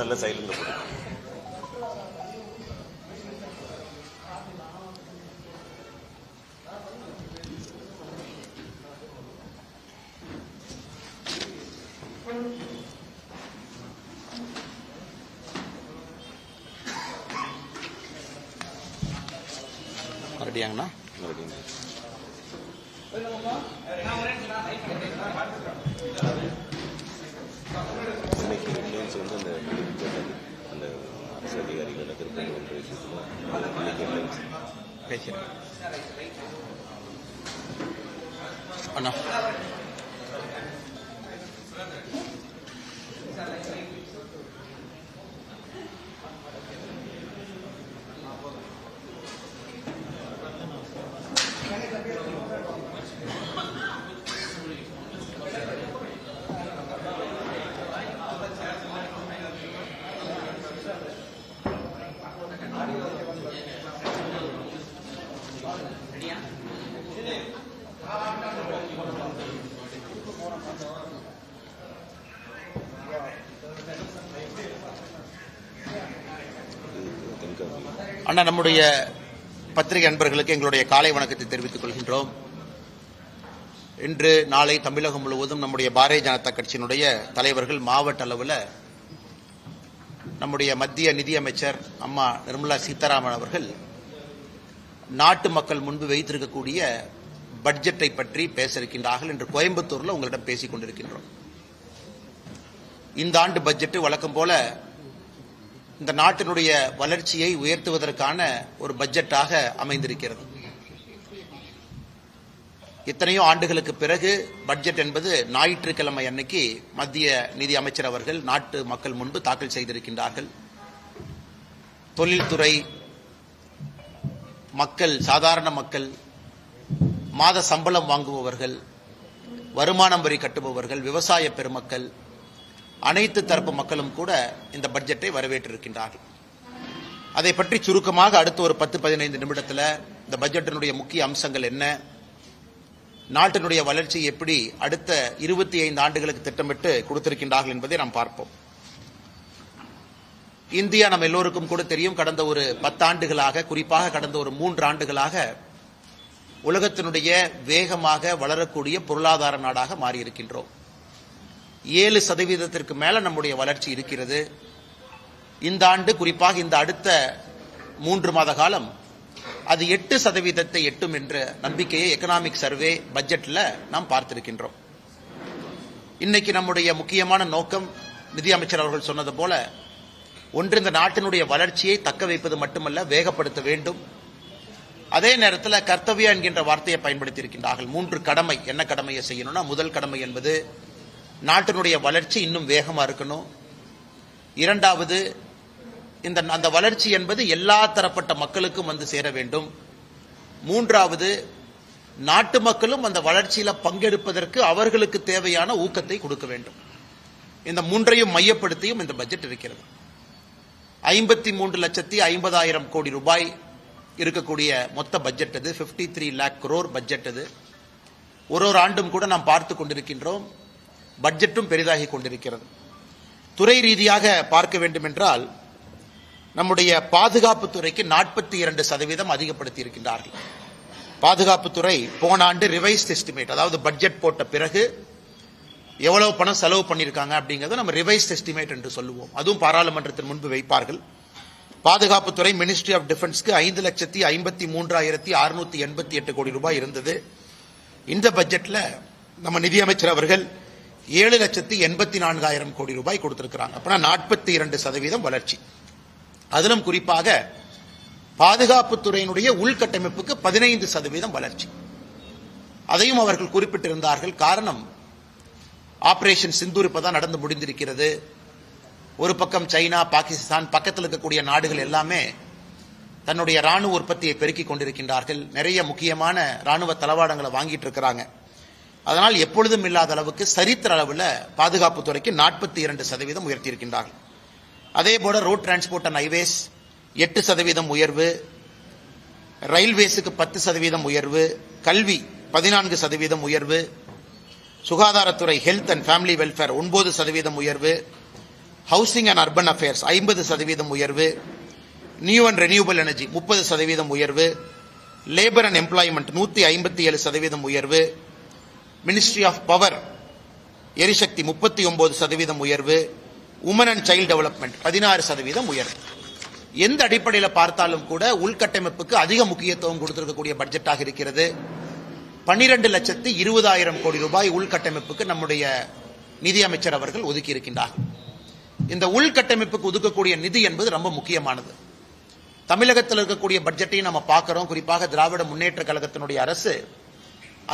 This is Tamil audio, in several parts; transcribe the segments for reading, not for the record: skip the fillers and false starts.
நல்ல சைலண்ட் போடு. ரெடியாங்கண்ணா? இன்னைக்கு ஹெட்லைன்ஸ் வந்து அந்த அரசு அதிகாரிகள் திருப்பதி ஒன்ற விஷயத்தில் இன்னைக்கு ஹெட்லைன்ஸ் பேசுகிறேன் அண்ணா. அண்ணா, நம்முடைய பத்திரிகை அன்பர்களுக்கு எங்களுடைய காலை வணக்கத்தை தெரிவித்துக் கொள்கின்றோம். இன்று நாளை தமிழகம் முழுவதும் நம்முடைய பாரதிய ஜனதா கட்சியினுடைய தலைவர்கள் மாவட்ட அளவில் நம்முடைய மத்திய நிதியமைச்சர் அம்மா நிர்மலா சீதாராமன் அவர்கள் நாட்டு மக்கள் முன்பு வைத்திருக்கக்கூடிய பட்ஜெட்டை பற்றி பேச இருக்கின்றார்கள். என்று கோயம்புத்தூரில் உங்களிடம் பேசிக் கொண்டிருக்கின்றோம். இந்த ஆண்டு பட்ஜெட் வழக்கம் போல இந்த நாட்டினுடைய வளர்ச்சியை உயர்த்துவதற்கான ஒரு பட்ஜெட்டாக அமைந்திருக்கிறது. எத்தனையோ ஆண்டுகளுக்கு பிறகு பட்ஜெட் என்பது ஞாயிற்றுக்கிழமை அன்னைக்கு மத்திய நிதி அமைச்சர் அவர்கள் நாட்டு மக்கள் முன்பு தாக்கல் செய்திருக்கின்றார்கள். தொழில்துறை மக்கள், சாதாரண மக்கள், மாத சம்பளம் வாங்குபவர்கள், வருமானம் வரி கட்டுபவர்கள், விவசாய பெருமக்கள், அனைத்து தரப்பு மக்களும் கூட இந்த பட்ஜெட்டை வரவேற்றிருக்கின்றார்கள். அதை பற்றி சுருக்கமாக அடுத்த ஒரு 10-15 நிமிடத்தில் இந்த பட்ஜெட்டினுடைய முக்கிய அம்சங்கள் என்ன, நாட்டினுடைய வளர்ச்சி எப்படி அடுத்த 25 ஆண்டுகளுக்கு திட்டமிட்டு கொடுத்திருக்கின்றார்கள் என்பதை நாம் பார்ப்போம். இந்தியா நம்ம எல்லோருக்கும் கூட தெரியும், கடந்த ஒரு 10 ஆண்டுகளாக, குறிப்பாக கடந்த ஒரு 3 ஆண்டுகளாக உலகத்தினுடைய வேகமாக வளரக்கூடிய பொருளாதார நாடாக மாறியிருக்கின்றோம். 7% மேல நம்முடைய வளர்ச்சி இருக்கிறது. இந்த ஆண்டு, குறிப்பாக இந்த அடுத்த 3 மாத காலம் அது 8% எட்டும் என்ற நம்பிக்கையை எக்கனாமிக் சர்வே பட்ஜெட்ல நாம் பார்த்திருக்கின்றோம். இன்னைக்கு நம்முடைய முக்கியமான நோக்கம், நிதி அமைச்சர் அவர்கள் சொன்னது போல, ஒன்று இந்த நாட்டினுடைய வளர்ச்சியை தக்க வைப்பது மட்டுமல்ல, வேகப்படுத்த வேண்டும். அதே நேரத்தில் கர்த்தவ்யா என்கின்ற வார்த்தையை பயன்படுத்தி இருக்கின்றார்கள். 3 கடமை. என்ன கடமையை செய்யணும்னா, முதல் கடமை என்பது நாட்டினுடைய வளர்ச்சி இன்னும் வேகமா இருக்கணும். இரண்டாவது, அந்த வளர்ச்சி என்பது எல்லா தரப்பட்ட மக்களுக்கும் வந்து சேர வேண்டும். மூன்றாவது, நாட்டு மக்களும் அந்த வளர்ச்சியில பங்கெடுப்பதற்கு அவர்களுக்கு தேவையான ஊக்கத்தை கொடுக்க வேண்டும். இந்த 3ஐயும் மையப்படுத்தியும் இந்த பட்ஜெட் இருக்கிறது. 53,50,000 கோடி ரூபாய் இருக்கக்கூடிய மொத்த பட்ஜெட் அது. 53 lakh crore பட்ஜெட் அது. ஒரு ஆண்டும் கூட நாம் பார்த்து கொண்டிருக்கின்றோம். பட்ஜெட்டும் பெரிதாகி கொண்டிருக்கிறது. துறை ரீதியாக பார்க்க வேண்டும் என்றால், நம்முடைய பாதுகாப்பு துறைக்கு 42% அதிகப்படுத்தி இருக்கின்றார்கள். பாதுகாப்புத்துறை போன ஆண்டு ரிவைஸ்ட் எஸ்டிமேட், அதாவது பட்ஜெட் போட்ட பிறகு எவ்வளவு பணம் செலவு பண்ணியிருக்காங்க அப்படிங்கறத நம்ம ரிவைஸ்ட் எஸ்டிமேட் என்று சொல்லுவோம். அதுவும் பாராளுமன்றத்தின் முன்பு வைப்பார்கள். பாதுகாப்புத்துறை மினிஸ்ட்ரி ஆஃப் டிஃபென்ஸ்க்கு 5,53,688 கோடி ரூபாய் இருந்தது. இந்த பட்ஜெட்ல நம்ம நிதியமைச்சர் அவர்கள் 7,84,000 கோடி ரூபாய் கொடுத்திருக்கிறாங்க. அப்படின்னா 42% வளர்ச்சி. அதிலும் குறிப்பாக பாதுகாப்புத்துறையினுடைய உள்கட்டமைப்புக்கு 15% வளர்ச்சி. அதையும் அவர்கள் குறிப்பிட்டிருந்தார்கள். காரணம், ஆபரேஷன் சிந்தூர் இப்பதான் நடந்து முடிந்திருக்கிறது. ஒரு பக்கம் சைனா, பாகிஸ்தான், பக்கத்தில் இருக்கக்கூடிய நாடுகள் எல்லாமே தன்னுடைய ராணுவ உற்பத்தியை பெருக்கிக் கொண்டிருக்கின்றார்கள். நிறைய முக்கியமான ராணுவ தளவாடங்களை வாங்கிட்டு இருக்கிறாங்க. அதனால் எப்பொழுதும் இல்லாத அளவுக்கு சரித்திர அளவில் பாதுகாப்புத்துறைக்கு 42% உயர்த்தியிருக்கின்றார்கள். அதே போல ரோட் டிரான்ஸ்போர்ட் அண்ட் ஹைவேஸ் 8% உயர்வு, ரயில்வேஸுக்கு 10% உயர்வு, கல்வி 14% உயர்வு, சுகாதாரத்துறை ஹெல்த் அண்ட் ஃபேமிலி வெல்ஃபேர் 9% உயர்வு, ஹவுசிங் அண்ட் அர்பன் அஃபேர்ஸ் 50% உயர்வு, நியூ அண்ட் ரெனியூபிள் எனர்ஜி 30% உயர்வு, லேபர் அண்ட் எம்ப்ளாய்மெண்ட் 157% உயர்வு, மினிஸ்ட்ரி ஆஃப் பவர் எரிசக்தி 39% உயர்வு, உமன் அண்ட் சைல்டு டெவலப்மெண்ட் 16% உயர்வு. எந்த அடிப்படையில் பார்த்தாலும் கூட உள்கட்டமைப்புக்கு அதிக முக்கியத்துவம் கொடுத்திருக்கக்கூடிய பட்ஜெட்டாக இருக்கிறது. 12,20,000 கோடி ரூபாய் உள்கட்டமைப்புக்கு நம்முடைய நிதியமைச்சர் அவர்கள் ஒதுக்கி இருக்கின்றார். இந்த உள்கட்டமைப்புக்கு ஒதுக்கக்கூடிய நிதி என்பது ரொம்ப முக்கியமானது. தமிழகத்தில் இருக்கக்கூடிய பட்ஜெட்டையும் நம்ம பார்க்கிறோம். குறிப்பாக திராவிட முன்னேற்ற கழகத்தினுடைய அரசு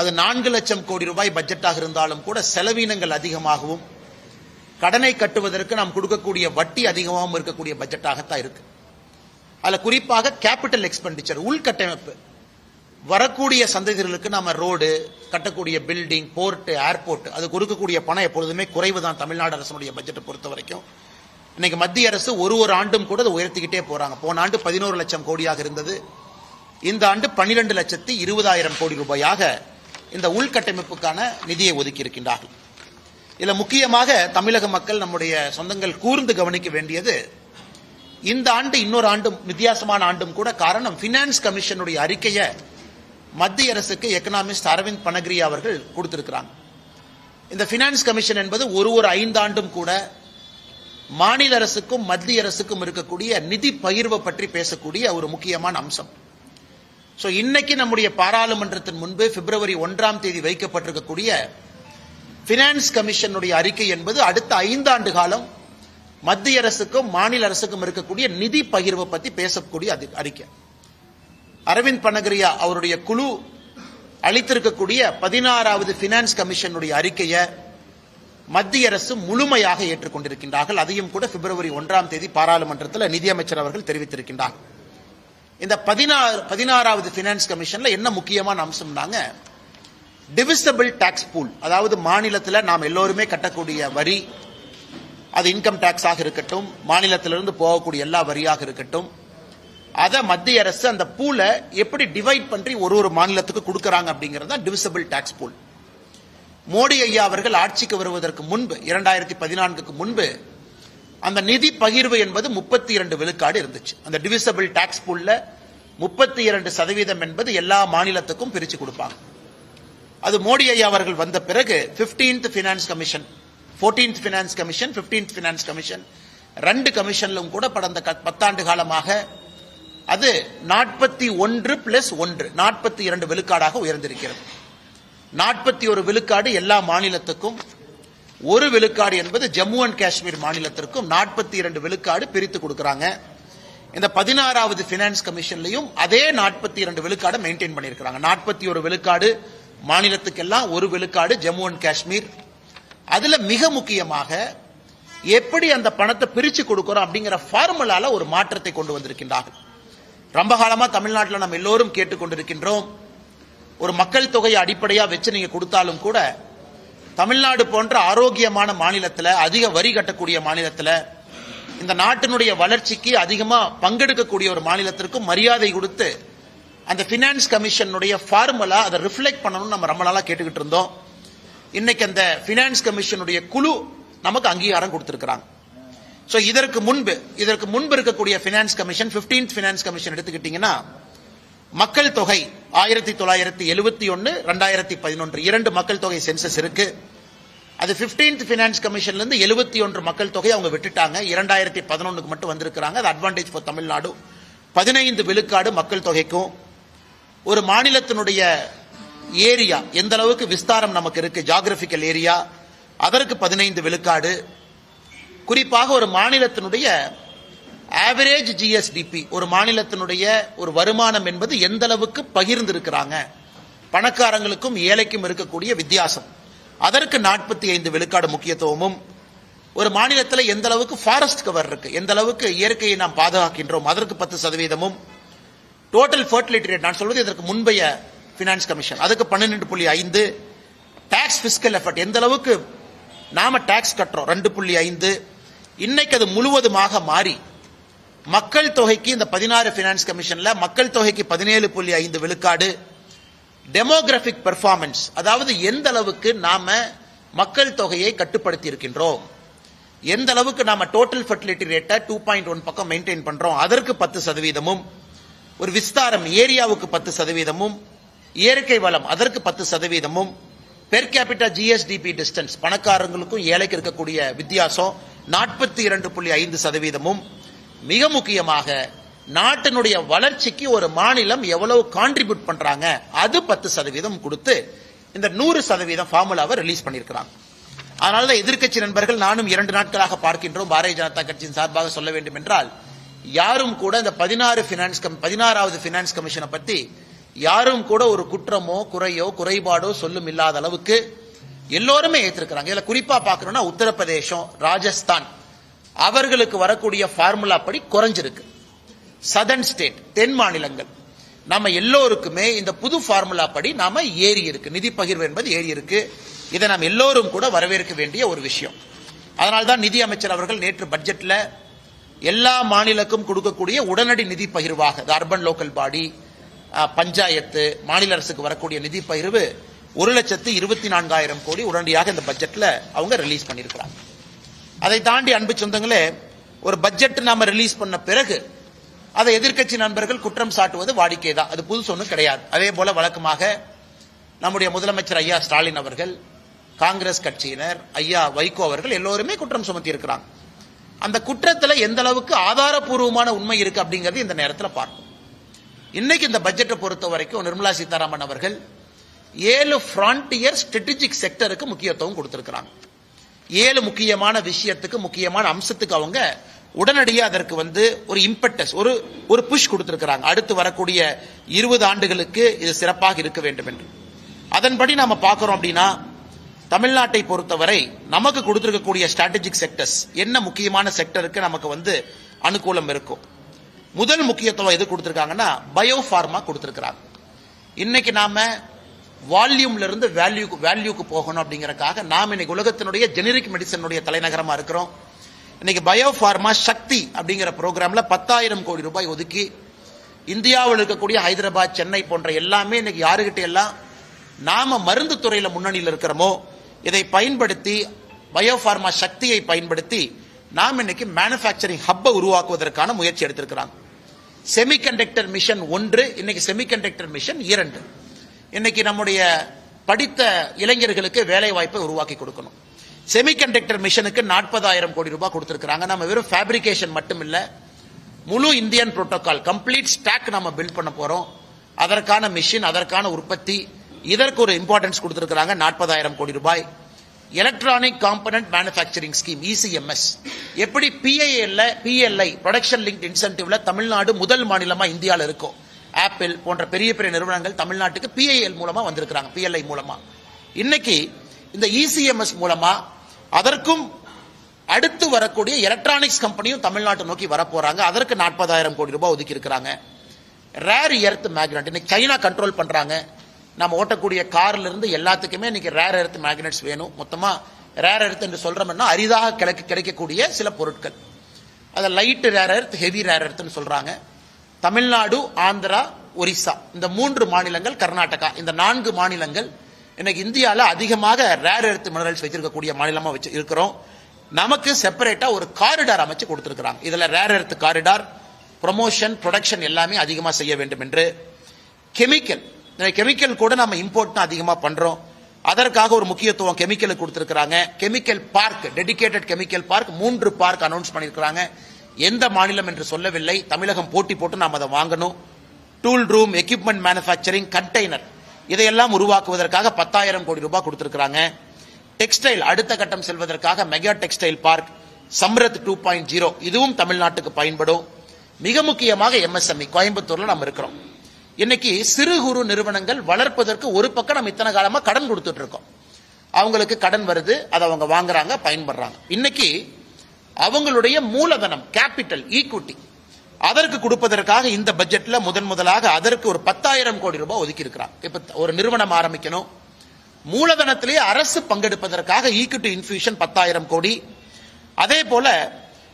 அது 4 லட்சம் கோடி ரூபாய் பட்ஜெட்டாக இருந்தாலும் கூட செலவினங்கள் அதிகமாகவும் கடனை கட்டுவதற்கு நாம் கொடுக்கக்கூடிய வட்டி அதிகமாகவும் இருக்கக்கூடிய பட்ஜெட்டாகத்தான் இருக்கு. அதில் குறிப்பாக கேபிட்டல் எக்ஸ்பெண்டிச்சர் உள்கட்டமைப்பு வரக்கூடிய சந்ததிகளுக்கு நாம ரோடு கட்டக்கூடிய பில்டிங், போர்ட், ஏர்போர்ட் அது கொடுக்கக்கூடிய பணம் எப்பொழுதுமே குறைவு தான். தமிழ்நாடு அரசுடைய பட்ஜெட்டை பொறுத்த வரைக்கும் இன்னைக்கு மத்திய அரசு ஒரு ஆண்டும் கூட அதை உயர்த்திக்கிட்டே போறாங்க. போன ஆண்டு 11 லட்சம் கோடியாக இருந்தது. இந்த ஆண்டு 12,20,000 கோடி ரூபாயாக இந்த உள்கட்டமைப்புக்கான நிதியை ஒதுக்கி இருக்கின்றார்கள். இதுல முக்கியமாக தமிழக மக்கள், நம்முடைய சொந்தங்கள் கூர்ந்து கவனிக்க வேண்டியது, இந்த ஆண்டு இன்னொரு ஆண்டும் வித்தியாசமான ஆண்டும் கூட. காரணம், பினான்ஸ் கமிஷனுடைய அறிக்கையை மத்திய அரசுக்கு எக்கனாமிஸ்ட் அரவிந்த் பனகிரியா அவர்கள் கொடுத்திருக்கிறாங்க. இந்த பினான்ஸ் கமிஷன் என்பது ஒரு 5 ஆண்டும் கூட மாநில அரசுக்கும் மத்திய அரசுக்கும் இருக்கக்கூடிய நிதி பகிர்வை பற்றி பேசக்கூடிய ஒரு முக்கியமான அம்சம். சோ இன்னைக்கு நம்முடைய பாராளுமன்றத்தின் முன்பு பிப்ரவரி 1ஆம் தேதி வைக்கப்பட்டிருக்கக்கூடிய பினான்ஸ் கமிஷனுடைய அறிக்கை என்பது அடுத்த 5 ஆண்டு காலம் மத்திய அரசுக்கும் மாநில அரசுக்கும் இருக்கக்கூடிய நிதி பகிர்வை பற்றி பேசக்கூடிய அறிக்கை. அரவிந்த் பனகிரியா அவருடைய குழு அளித்திருக்கக்கூடிய 16வது பினான்ஸ் கமிஷனுடைய அறிக்கையை மத்திய அரசு முழுமையாக ஏற்றுக்கொண்டிருக்கின்றார்கள். அதையும் கூட பிப்ரவரி 1ஆம் தேதி பாராளுமன்றத்தில் நிதியமைச்சர் அவர்கள் தெரிவித்திருக்கின்றார்கள். இந்த 16வது பினான்ஸ் கமிஷன்ல என்ன முக்கியமான அம்சம்னாங்க, டிவிசிபிள் டாக்ஸ் பூல், அதாவது மாநிலத்தில் நாம் எல்லோருமே கட்டக்கூடிய வரி, அது இன்கம் டாக்ஸ் ஆக இருக்கட்டும், மாநிலத்திலிருந்து போகக்கூடிய எல்லா வரியாக இருக்கட்டும், அதை மத்திய அரசு அந்த பூலை எப்படி டிவைட் பண்ணி ஒரு மாநிலத்துக்கு கொடுக்கறாங்க அப்படிங்கிறது தான் டிவிசிபிள் டாக்ஸ் பூல். மோடி ஐயா அவர்கள் ஆட்சிக்கு வருவதற்கு முன்பு 2014க்கு முன்பு அந்த நிதி பகிர்வு என்பது 32 விழுக்காடு இருந்துச்சு. அந்த டிவிசிபிள் டாக்ஸ் பூல்ல 32% என்பது எல்லா மாநிலத்துக்கும் பிரிச்சு கொடுப்பாங்க. அது மோடி ஐயா அவர்கள் வந்த பிறகு 15th finance commission, 14th finance commission, 15th finance commission 2 கமிஷன்லும் கூட கடந்த 10 ஆண்டு காலமாக அது 41+1 42 விழுக்காடாக உயர்ந்திருக்கிறது. 41 விழுக்காடு எல்லா மாநிலத்துக்கும், 1 விழுக்காடு என்பது ஜம்மு அண்ட் காஷ்மீர் மாநிலத்திற்கும் 42 விழுக்காடு பிரித்து கொடுக்கறாங்க. இந்த 16வது பினான்ஸ் கமிஷன்லயும் அதே 42 விழுக்காடு மெயின்டைன் பண்ணியிருக்கிறாங்க. 41 விழுக்காடு மாநிலத்துக்கெல்லாம், 1 விழுக்காடு ஜம்மு அண்ட் காஷ்மீர். அதுல மிக முக்கியமாக எப்படி அந்த பணத்தை பிரிச்சு கொடுக்கிறோம் அப்படிங்கிற ஃபார்முலால ஒரு மாற்றத்தை கொண்டு வந்திருக்கின்றார்கள். ரொம்ப காலமா தமிழ்நாட்டில் நம்ம எல்லோரும் கேட்டுக்கொண்டிருக்கின்றோம், ஒரு மக்கள் தொகையை அடிப்படையா வச்சு நீங்க கொடுத்தாலும் கூட தமிழ்நாடு போன்ற ஆரோக்கியமான மாநிலத்தில், அதிக வரி கட்டக்கூடிய மாநிலத்தில், இந்த நாட்டினுடைய வளர்ச்சிக்கு அதிகமா பங்கெடுக்கக்கூடிய ஒரு மாநிலத்திற்கும் மரியாதை கொடுத்து அந்த பினான்ஸ் கமிஷனுடைய ஃபார்முலா அதை ரிஃப்ளெக்ட் பண்ணணும்னு நம்ம ரொம்ப நாளா கேட்டுக்கிட்டு இருந்தோம். இன்னைக்கு அந்த பினான்ஸ் கமிஷனுடைய குழு நமக்கு அங்கீகாரம் கொடுத்திருக்கிறாங்க. சோ இதற்கு முன்பு இருக்கக்கூடிய finance commission, 15th finance commission எடுத்துக்கிட்டீங்கன்னா, மக்கள் தொகை 1971, 2011 2 மக்கள் தொகை சென்சஸ் இருக்கு. அது 15th பினான்ஸ் கமிஷன்ல இருந்து 71 மக்கள் தொகை அவங்க விட்டுட்டாங்க. 2011க்கு மட்டும் வந்திருக்கிறாங்க. அது அட்வான்டேஜ் ஃபார் தமிழ்நாடு. 15 விழுக்காடு மக்கள் தொகைக்கும், ஒரு மாநிலத்தினுடைய ஏரியா எந்த அளவுக்கு விஸ்தாரம் நமக்கு இருக்கு, ஜியோகிராபிக்கல் ஏரியா, அதற்கு 15 விழுக்காடு. குறிப்பாக ஒரு மாநிலத்தினுடைய ஆவரேஜ் ஜிஎஸ்டிபி, ஒரு மாநிலத்தினுடைய ஒரு வருமானம் என்பது எந்த அளவுக்கு பகிர்ந்து இருக்கிறாங்க, பணக்காரங்களுக்கும் ஏழைக்கும் இருக்கக்கூடிய வித்தியாசம், அதற்கு 45 விழுக்காடு முக்கியத்துவமும், ஒரு மாநிலத்தில் எந்த அளவுக்கு ஃபாரஸ்ட் கவர் இருக்கு, எந்த அளவுக்கு இயற்கையை நாம் பாதுகாக்கின்றோம், அதற்கு 10%, டோட்டல் ஃபர்டிலிட்டி ரேட், நான் சொல்வது இதற்கு முன்பைய பினான்ஸ் கமிஷன், அதுக்கு 12.5, டாக்ஸ் பிஸ்கல் எஃபர்ட், எந்த அளவுக்கு நாம டாக்ஸ் கட்டுறோம் 2.5. இன்னைக்கு அது முழுவதுமாக மாறி மக்கள் தொகைக்கு இந்த 16 பினான்ஸ் கமிஷன்ல மக்கள் தொகைக்கு 17.5 விழுக்காடு, டெமோகிராபிக் பெர்ஃபார்மன்ஸ், அதாவது எந்த அளவுக்கு நாம மக்கள் தொகையை கட்டுப்படுத்தி இருக்கின்றோம், எந்த அளவுக்கு நாம டோட்டல் ஃபெர்டிலிட்டி ரேட்டை 2.1 பக்கம் மெயின்டைன் பண்றோம் அதற்கு 10%, ஒரு விஸ்தாரம் ஏரியாவுக்கு 10%, இயற்கை வளம் அதற்கு 10%, பெர் கேபிட்டா ஜிஎஸ்டிபி டிஸ்டன்ஸ் பணக்காரங்களுக்கும் ஏழைக்கு இருக்கக்கூடிய வித்தியாசம் 42.5%, மிக முக்கியமாக நாட்டினுடைய வளர்ச்சிக்கு ஒரு மாநிலம் எவ்வளவு கான்ட்ரிபியூட் பண்றாங்க அது 10% கொடுத்து இந்த 100% ஃபார்முலாவை ரிலீஸ் பண்ணியிருக்கிறாங்க. அதனால எதிர்க்கட்சி நண்பர்கள் நானும் 2 நாட்களாக பார்க்கின்றோம். பாரதிய ஜனதா கட்சியின் சார்பாக சொல்ல வேண்டும் என்றால் யாரும் கூட இந்த 16வது பினான்ஸ் கமிஷனை பத்தி யாரும் கூட ஒரு குற்றமோ குறையோ குறைபாடோ சொல்லும் இல்லாத அளவுக்கு எல்லோருமே ஏற்றிருக்கிறாங்க. இதுல குறிப்பா பார்க்கணும்னா உத்தரப்பிரதேசம், ராஜஸ்தான் அவர்களுக்கு வரக்கூடிய ஃபார்முலா படி குறைஞ்சிருக்கு. சதர்ன் ஸ்டேட் தென் மாநிலங்கள் நம்ம எல்லோருக்குமே இந்த புது ஃபார்முலா படி நாம ஏறி இருக்கு, நிதி பகிர்வு என்பது ஏறி இருக்கு. இதை நாம் எல்லோரும் கூட வரவேற்க வேண்டிய ஒரு விஷயம். அதனால்தான் நிதி அமைச்சர் அவர்கள் நேற்று பட்ஜெட்ல எல்லா மாநிலக்கும் கொடுக்கக்கூடிய உடனடி நிதி பகிர்வாக அர்பன் லோக்கல் பாடி, பஞ்சாயத்து, மாநில அரசுக்கு வரக்கூடிய நிதி பகிர்வு 1,24,000 கோடி உடனடியாக இந்த பட்ஜெட்ல அவங்க ரிலீஸ் பண்ணியிருக்கிறாங்க. அதை தாண்டி அன்பு சொந்தங்களே, ஒரு பட்ஜெட் நாம ரிலீஸ் பண்ண பிறகு அதை எதிர்க்கட்சி நண்பர்கள் குற்றம் சாட்டுவது வாடிக்கை தான், அது புதுசு ஒன்றும் கிடையாது. அதே போல வழக்கமாக நம்முடைய முதலமைச்சர் ஐயா ஸ்டாலின் அவர்கள், காங்கிரஸ் கட்சியினர், ஐயா வைகோ அவர்கள் எல்லோருமே குற்றம் சுமத்தி இருக்கிறாங்க. அந்த குற்றத்துல எந்த அளவுக்கு ஆதாரபூர்வமான உண்மை இருக்கு அப்படிங்கறது இந்த நேரத்தில் பார்ப்போம். இன்னைக்கு இந்த பட்ஜெட்டை பொறுத்த வரைக்கும் நிர்மலா சீதாராமன் அவர்கள் 7 ஃப்ரான்டியர் ஸ்ட்ராட்டஜிக் செக்டருக்கு முக்கியத்துவம் கொடுத்திருக்கிறாங்க. 7 முக்கியமான விஷயத்துக்கு, முக்கியமான அம்சத்துக்கு அவங்க உடனடியாக அதற்கு ஒரு இம்பெட்டஸ், ஒரு புஷ் கொடுத்திருக்கிறாங்க. அடுத்து வரக்கூடிய 20 ஆண்டுகளுக்கு இது சிறப்பாக இருக்க வேண்டும் என்று. அதன்படி நாம பார்க்கிறோம் அப்படின்னா தமிழ்நாட்டை பொறுத்தவரை நமக்கு கொடுத்திருக்கக்கூடிய ஸ்ட்ராட்டஜிக் செக்டர்ஸ் என்ன முக்கியமான செக்டருக்கு நமக்கு அனுகூலம் இருக்கும். முதல் முக்கியத்துவம் எது கொடுத்திருக்காங்கன்னா பயோ ஃபார்மா கொடுத்திருக்கிறாங்க. இன்னைக்கு நாம வால்யூம்ல இருந்து வேல்யூக்கு போகணும் அப்படிங்கறதுக்காக நாம இன்னைக்கு உலகத்தினுடைய ஜெனரிக் மெடிசனுடைய தலைநகரமா இருக்கிறோம். இன்னைக்கு பயோ ஃபார்மா சக்தி அப்படிங்கிற ப்ரோக்ராம்ல 10,000 கோடி ரூபாய் ஒதுக்கி இந்தியாவில் இருக்கக்கூடிய ஹைதராபாத், சென்னை போன்ற எல்லாமே இன்னைக்கு யாருகிட்ட எல்லாம் நாம மருந்து துறையில முன்னணியில் இருக்கிறோமோ இதை பயன்படுத்தி பயோ ஃபார்மா சக்தியை பயன்படுத்தி நாம் இன்னைக்கு மேனுஃபேக்சரிங் ஹப்பை உருவாக்குவதற்கான முயற்சி எடுத்திருக்கிறாங்க. செமிகண்டக்டர் மிஷன் 1, இன்னைக்கு செமிகண்டக்டர் மிஷன் 2. இன்னைக்கு நம்முடைய படித்த இளைஞர்களுக்கு வேலை வாய்ப்பை உருவாக்கி கொடுக்கணும். செமிகண்டக்டர் மிஷனுக்கு 40,000 கோடி ரூபாய் கொடுத்திருக்கிறாங்க. நம்ம வெறும் ஃபேப்ரிகேஷன் மட்டும் இல்ல, முழு இந்தியன் புரோட்டோகால் கம்ப்ளீட் ஸ்டாக் நாம பில்ட் பண்ண போறோம். அதற்கான மிஷின், அதற்கான உற்பத்தி, இதற்கு ஒரு இம்பார்ட்டன்ஸ் கொடுத்திருக்கிறாங்க 40,000 கோடி ரூபாய். Electronic component manufacturing scheme ECMS, எப்படி PLI ப்ரொடக்ஷன் லிங்க்ட் இன்சென்டிவ்ல தமிழ்நாடு முதல் மாநிலமா இந்தியாவில் இருக்கும். ஆப்பிள் போன்ற பெரிய பெரிய நிறுவனங்கள் தமிழ்நாட்டுக்கு PIL மூலமா வந்திருக்கிறாங்க, PLI மூலமா. இன்னைக்கு இந்த ECMS மூலமா அதற்கும் அடுத்து வரக்கூடிய எலக்ட்ரானிக்ஸ் கம்பெனியும் தமிழ்நாட்டை நோக்கி வரப்போறாங்க. அதற்கு 40,000 கோடி ரூபாய் ஒதுக்கி இருக்கிறாங்க. ரேர் எர்த் மேக்னெட் இன்னைக்கு சைனா கண்ட்ரோல் பண்றாங்க. நம்ம ஓட்டக்கூடிய கார்ல இருந்து எல்லாத்துக்குமே இன்னைக்கு ரேர் எர்த் மேக்னெட்ஸ் வேணும். மொத்தமா ரேர் எர்த் என்று சொல்றோம்னா அரிதாக கிடைக்கக்கூடிய சில பொருட்கள், அதை light rare earth, heavy rare எர்த்னு சொல்றாங்க. தமிழ்நாடு, ஆந்திரா, ஒரிசா இந்த 3 மாநிலங்கள், கர்நாடகா இந்த 4 மாநிலங்கள் இன்னைக்கு இந்தியாவில் அதிகமாக ரேர் எர்த் மினரல்ஸ் வச்சிருக்கக்கூடிய மாநிலமா இருக்கிறோம். நமக்கு செப்பரேட்டா ஒரு காரிடார் அமைச்சு கொடுத்திருக்கிறாங்க. இதுல rare earth corridor promotion, production எல்லாமே அதிகமா செய்ய வேண்டும் என்று. கெமிக்கல் கூட நம்ம இம்போர்ட் அதிகமா பண்றோம். அதற்காக ஒரு முக்கியத்துவம் கெமிக்கலுக்கு கொடுத்திருக்கிறாங்க. Chemical park, dedicated chemical park 3 park announce பண்ணிருக்கிறாங்க. எந்த மாநிலம் என்று சொல்லவில்லை, தமிழகம் போட்டி போட்டு நாம் அதை வாங்கணும். Tool room, equipment manufacturing, container இதையெல்லாம் உருவாக்குவதற்காக 10,000 கோடி ரூபாய் கொடுத்திருக்கிறாங்க. டெக்ஸ்டைல் அடுத்த கட்டம் செல்வதற்காக மெகா டெக்ஸ்டைல் பார்க், சம்ரத் 2.0 இதுவும் தமிழ்நாட்டுக்கு பயன்படும். மிக முக்கியமாக MSME கோயம்புத்தூர்ல நம்ம இருக்கிறோம். இன்னைக்கு சிறு குறு நிறுவனங்கள் வளர்ப்பதற்கு ஒரு பக்கம் நம்ம இத்தனை காலமா கடன் கொடுத்துட்டு இருக்கோம். அவங்களுக்கு கடன் வருது, அதை அவங்க வாங்குறாங்க, பயன்படுறாங்க. இன்னைக்கு அவங்களுடைய மூலதனம், கேபிட்டல், ஈக்விட்டி அதற்கு கொடுப்பதற்காக இந்த பட்ஜெட்ல முதலாக அதற்கு ஒரு 10,000 கோடி ரூபாய் ஒதுக்கி இருக்கிறாங்க. இப்ப ஒரு நிறுவனம் ஆரம்பிக்கணும், மூலதனத்திலேயே அரசு பங்கெடுப்பதற்காக ஈக்விட்டி இன்ஃபியூஷன் 10,000 கோடி. அதே போல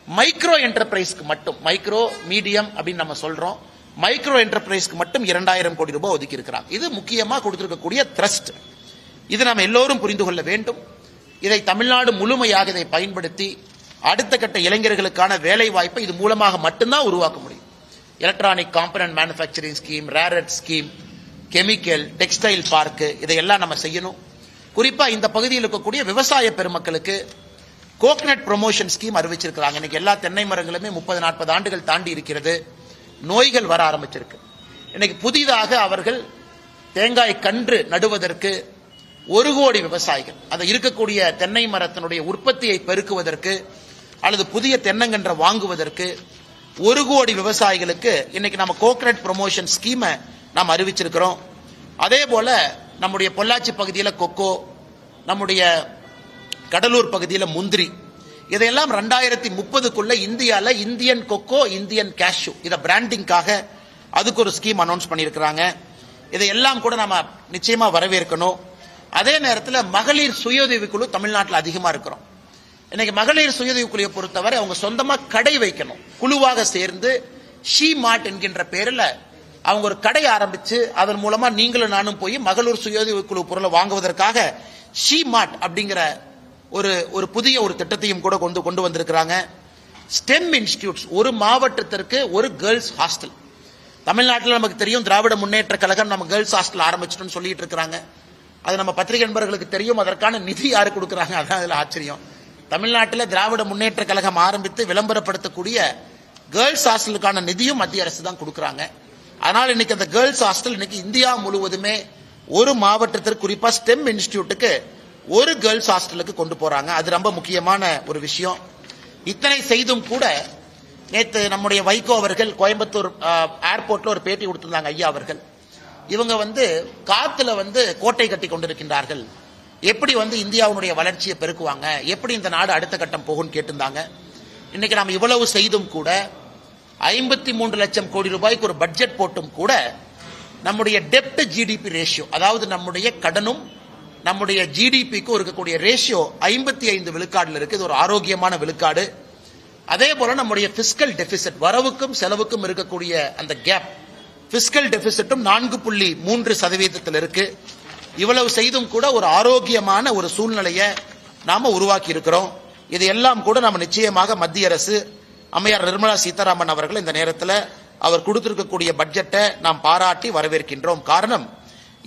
மைக்ரோ என்டர்பிரைஸ்க்கு மட்டும், மைக்ரோ மீடியம் அப்படின்னு நம்ம சொல்றோம், மைக்ரோ என்டர்பிரைஸ்க்கு மட்டும் 2,000 கோடி ரூபாய் ஒதுக்கி இருக்கிறாங்க. இது முக்கியமா கொடுத்திருக்கக்கூடிய த்ரஸ்ட். இது நாம் எல்லோரும் புரிந்து கொள்ள வேண்டும். இதை தமிழ்நாடு முழுமையாக இதை பயன்படுத்தி அடுத்த கட்ட இளைஞர்களுக்கான வேலை வாய்ப்பை இது மூலமாக மட்டும்தான் உருவாக்க முடியும். Electronic component manufacturing scheme, rare earth scheme, chemical, textile park, இதையெல்லாம் நம்ம செய்யணும். குறிப்பா இந்த பகுதியில் இருக்கக்கூடிய விவசாய பெருமக்களுக்கு கோகனட் ப்ரொமோஷன் ஸ்கீம் அறிவிச்சிருக்கிறாங்க. இன்னைக்கு எல்லா தென்னை மரங்களுமே 30-40 ஆண்டுகள் தாண்டி இருக்கிறது. நோய்கள் வர ஆரம்பிச்சிருக்கு. இன்னைக்கு புதிதாக அவர்கள் தேங்காய் கன்று நடுவதற்கு 1 கோடி விவசாயிகள், அந்த இருக்கக்கூடிய தென்னை மரத்தினுடைய உற்பத்தியை பெருக்குவதற்கு அல்லது புதிய தென்னங்கன்றை வாங்குவதற்கு 1 கோடி விவசாயிகளுக்கு இன்னைக்கு நம்ம கோகனட் ப்ரொமோஷன் ஸ்கீமை நாம் அறிவிச்சிருக்கிறோம். அதே போல நம்முடைய பொள்ளாச்சி பகுதியில் கொக்கோ, நம்முடைய கடலூர் பகுதியில் முந்திரி, இதையெல்லாம் 2030க்குள்ள இந்தியால இந்தியன் கொக்கோ, இந்தியன் கேஷ்யூ, இதை பிராண்டிங்காக அதுக்கு ஒரு ஸ்கீம் அனௌன்ஸ் பண்ணியிருக்கிறாங்க. இதையெல்லாம் கூட நம்ம நிச்சயமா வரவேற்கணும். அதே நேரத்தில் மகளிர் சுயஉதவி குழு தமிழ்நாட்டில் அதிகமா இருக்கிறோம். இன்னைக்கு மகளிர் சுயஉதவி குழுவை பொறுத்தவரை அவங்க சொந்தமா கடை வைக்கணும். குழுவாக சேர்ந்து ஷீ மார்ட் என்கின்ற பேரில் அவங்க ஒரு கடை ஆரம்பிச்சு அதன் மூலமா நீங்களும் நானும் போய் மகளிர் சுயஉதவி குழு பொருளை வாங்குவதற்காக ஷீ மார்ட் அப்படிங்கிற ஒரு புதிய ஒரு திட்டத்தையும் கூட கொண்டு வந்திருக்கிறாங்க. ஸ்டெம் இன்ஸ்டிடியூட்ஸ், ஒரு மாவட்டத்திற்கு ஒரு கேர்ள்ஸ் ஹாஸ்டல். தமிழ்நாட்டில் நமக்கு தெரியும், திராவிட முன்னேற்ற கழகம் நம்ம கேர்ள்ஸ் ஹாஸ்டல் ஆரம்பிச்சிட்டோம்னு சொல்லிட்டு இருக்கிறாங்க. அது நம்ம பத்திரிகை நண்பர்களுக்கு தெரியும். அதற்கான நிதி யாரு கொடுக்குறாங்க, அதான் அதில் ஆச்சரியம். தமிழ்நாட்டில் திராவிட முன்னேற்ற கழகம் ஆரம்பித்து விளம்பரப்படுத்தக்கூடிய கேர்ள்ஸ் ஹாஸ்டலுக்கான நிதியும் மத்திய அரசு தான் கொடுக்குறாங்க. அதனால் இன்னைக்கு அந்த கேர்ள்ஸ் ஹாஸ்டல் இன்னைக்கு இந்தியா முழுவதுமே ஒரு மாவட்டத்திற்கு, குறிப்பா ஸ்டெம் இன்ஸ்டிடியூட்டுக்கு ஒரு கேர்ள்ஸ் ஹாஸ்டலுக்கு கொண்டு போறாங்க. அது ரொம்ப முக்கியமான ஒரு விஷயம். இத்தனை செய்தும் கூட நேற்று நம்முடைய வைகோ அவர்கள் கோயம்புத்தூர் ஏர்போர்ட்ல ஒரு பேட்டி கொடுத்திருந்தாங்க. ஐயா அவர்கள் இவங்க காத்துல கோட்டை கட்டி கொண்டிருக்கின்றார்கள், எப்படி இந்தியாவுடைய வளர்ச்சியை பெருக்குவாங்க, எப்படி இந்த நாடு அடுத்த கட்டம் போகும்னு கேட்டிருந்தாங்க. இன்னைக்கு நாம் இவ்வளவு செய்தும் கூட 53 லட்சம் கோடி ரூபாய்க்கு ஒரு பட்ஜெட் போட்டும் கூட நம்முடைய டெப்ட் ஜிடிபி ரேஷியோ, அதாவது நம்முடைய கடனும் நம்முடைய ஜிடிபிக்கும் இருக்கக்கூடிய ரேஷியோ 55 விழுக்காடுல இருக்கு. இது ஒரு ஆரோக்கியமான விழுக்காடு. அதே போல நம்முடைய பிஸ்கல் டெபிசிட், வரவுக்கும் செலவுக்கும் இருக்கக்கூடிய அந்த கேப், பிஸ்கல் டெபிசிட்டும் 4.3% இருக்கு. இவ்வளவு செய்தும் கூட ஒரு ஆரோக்கியமான ஒரு சூழ்நிலையை நாம உருவாக்கி இருக்கிறோம். இதையெல்லாம் கூட நம்ம நிச்சயமாக மத்திய அரசு, அம்மையார் நிர்மலா சீதாராமன் அவர்கள் இந்த நேரத்தில் அவர் கொடுத்திருக்கக்கூடிய பட்ஜெட்டை நாம் பாராட்டி வரவேற்கின்றோம். காரணம்,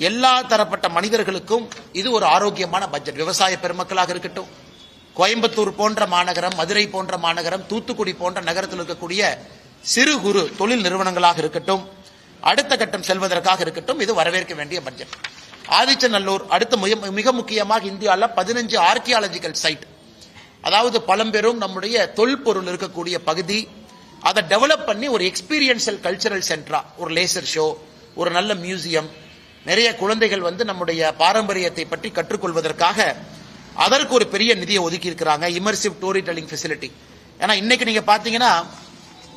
எல்லா தரப்பட்ட மனிதர்களுக்கும் இது ஒரு ஆரோக்கியமான பட்ஜெட். விவசாய பெருமக்களாக இருக்கட்டும், கோயம்புத்தூர் போன்ற மாநகரம், மதுரை போன்ற மாநகரம், தூத்துக்குடி போன்ற நகரத்தில் இருக்கக்கூடிய சிறு குறு தொழில் நிறுவனங்களாக இருக்கட்டும், அடுத்த கட்டம் செல்வதற்காக இருக்கட்டும், இது வரவேற்க வேண்டிய பட்ஜெட். ஆதிச்சநல்லூர் அடுத்த மிக முக்கியமாக இந்தியாவில் 15 ஆர்கியாலஜிக்கல் சைட், அதாவது பழம்பெரும் நம்முடைய தொல்பொருள் இருக்கக்கூடிய பகுதி, அதை டெவலப் பண்ணி ஒரு எக்ஸ்பீரியன்ஷியல் கல்ச்சரல் சென்டரா, ஒரு லேசர் ஷோ, ஒரு நல்ல மியூசியம், நிறைய குழந்தைகள் நம்முடைய பாரம்பரியத்தை பற்றி கற்றுக்கொள்வதற்காக அதற்கு ஒரு பெரிய நிதியை ஒதுக்கி இருக்கிறாங்க. Immersive story telling facility. ஏன்னா இன்னைக்கு நீங்க பாத்தீங்கன்னா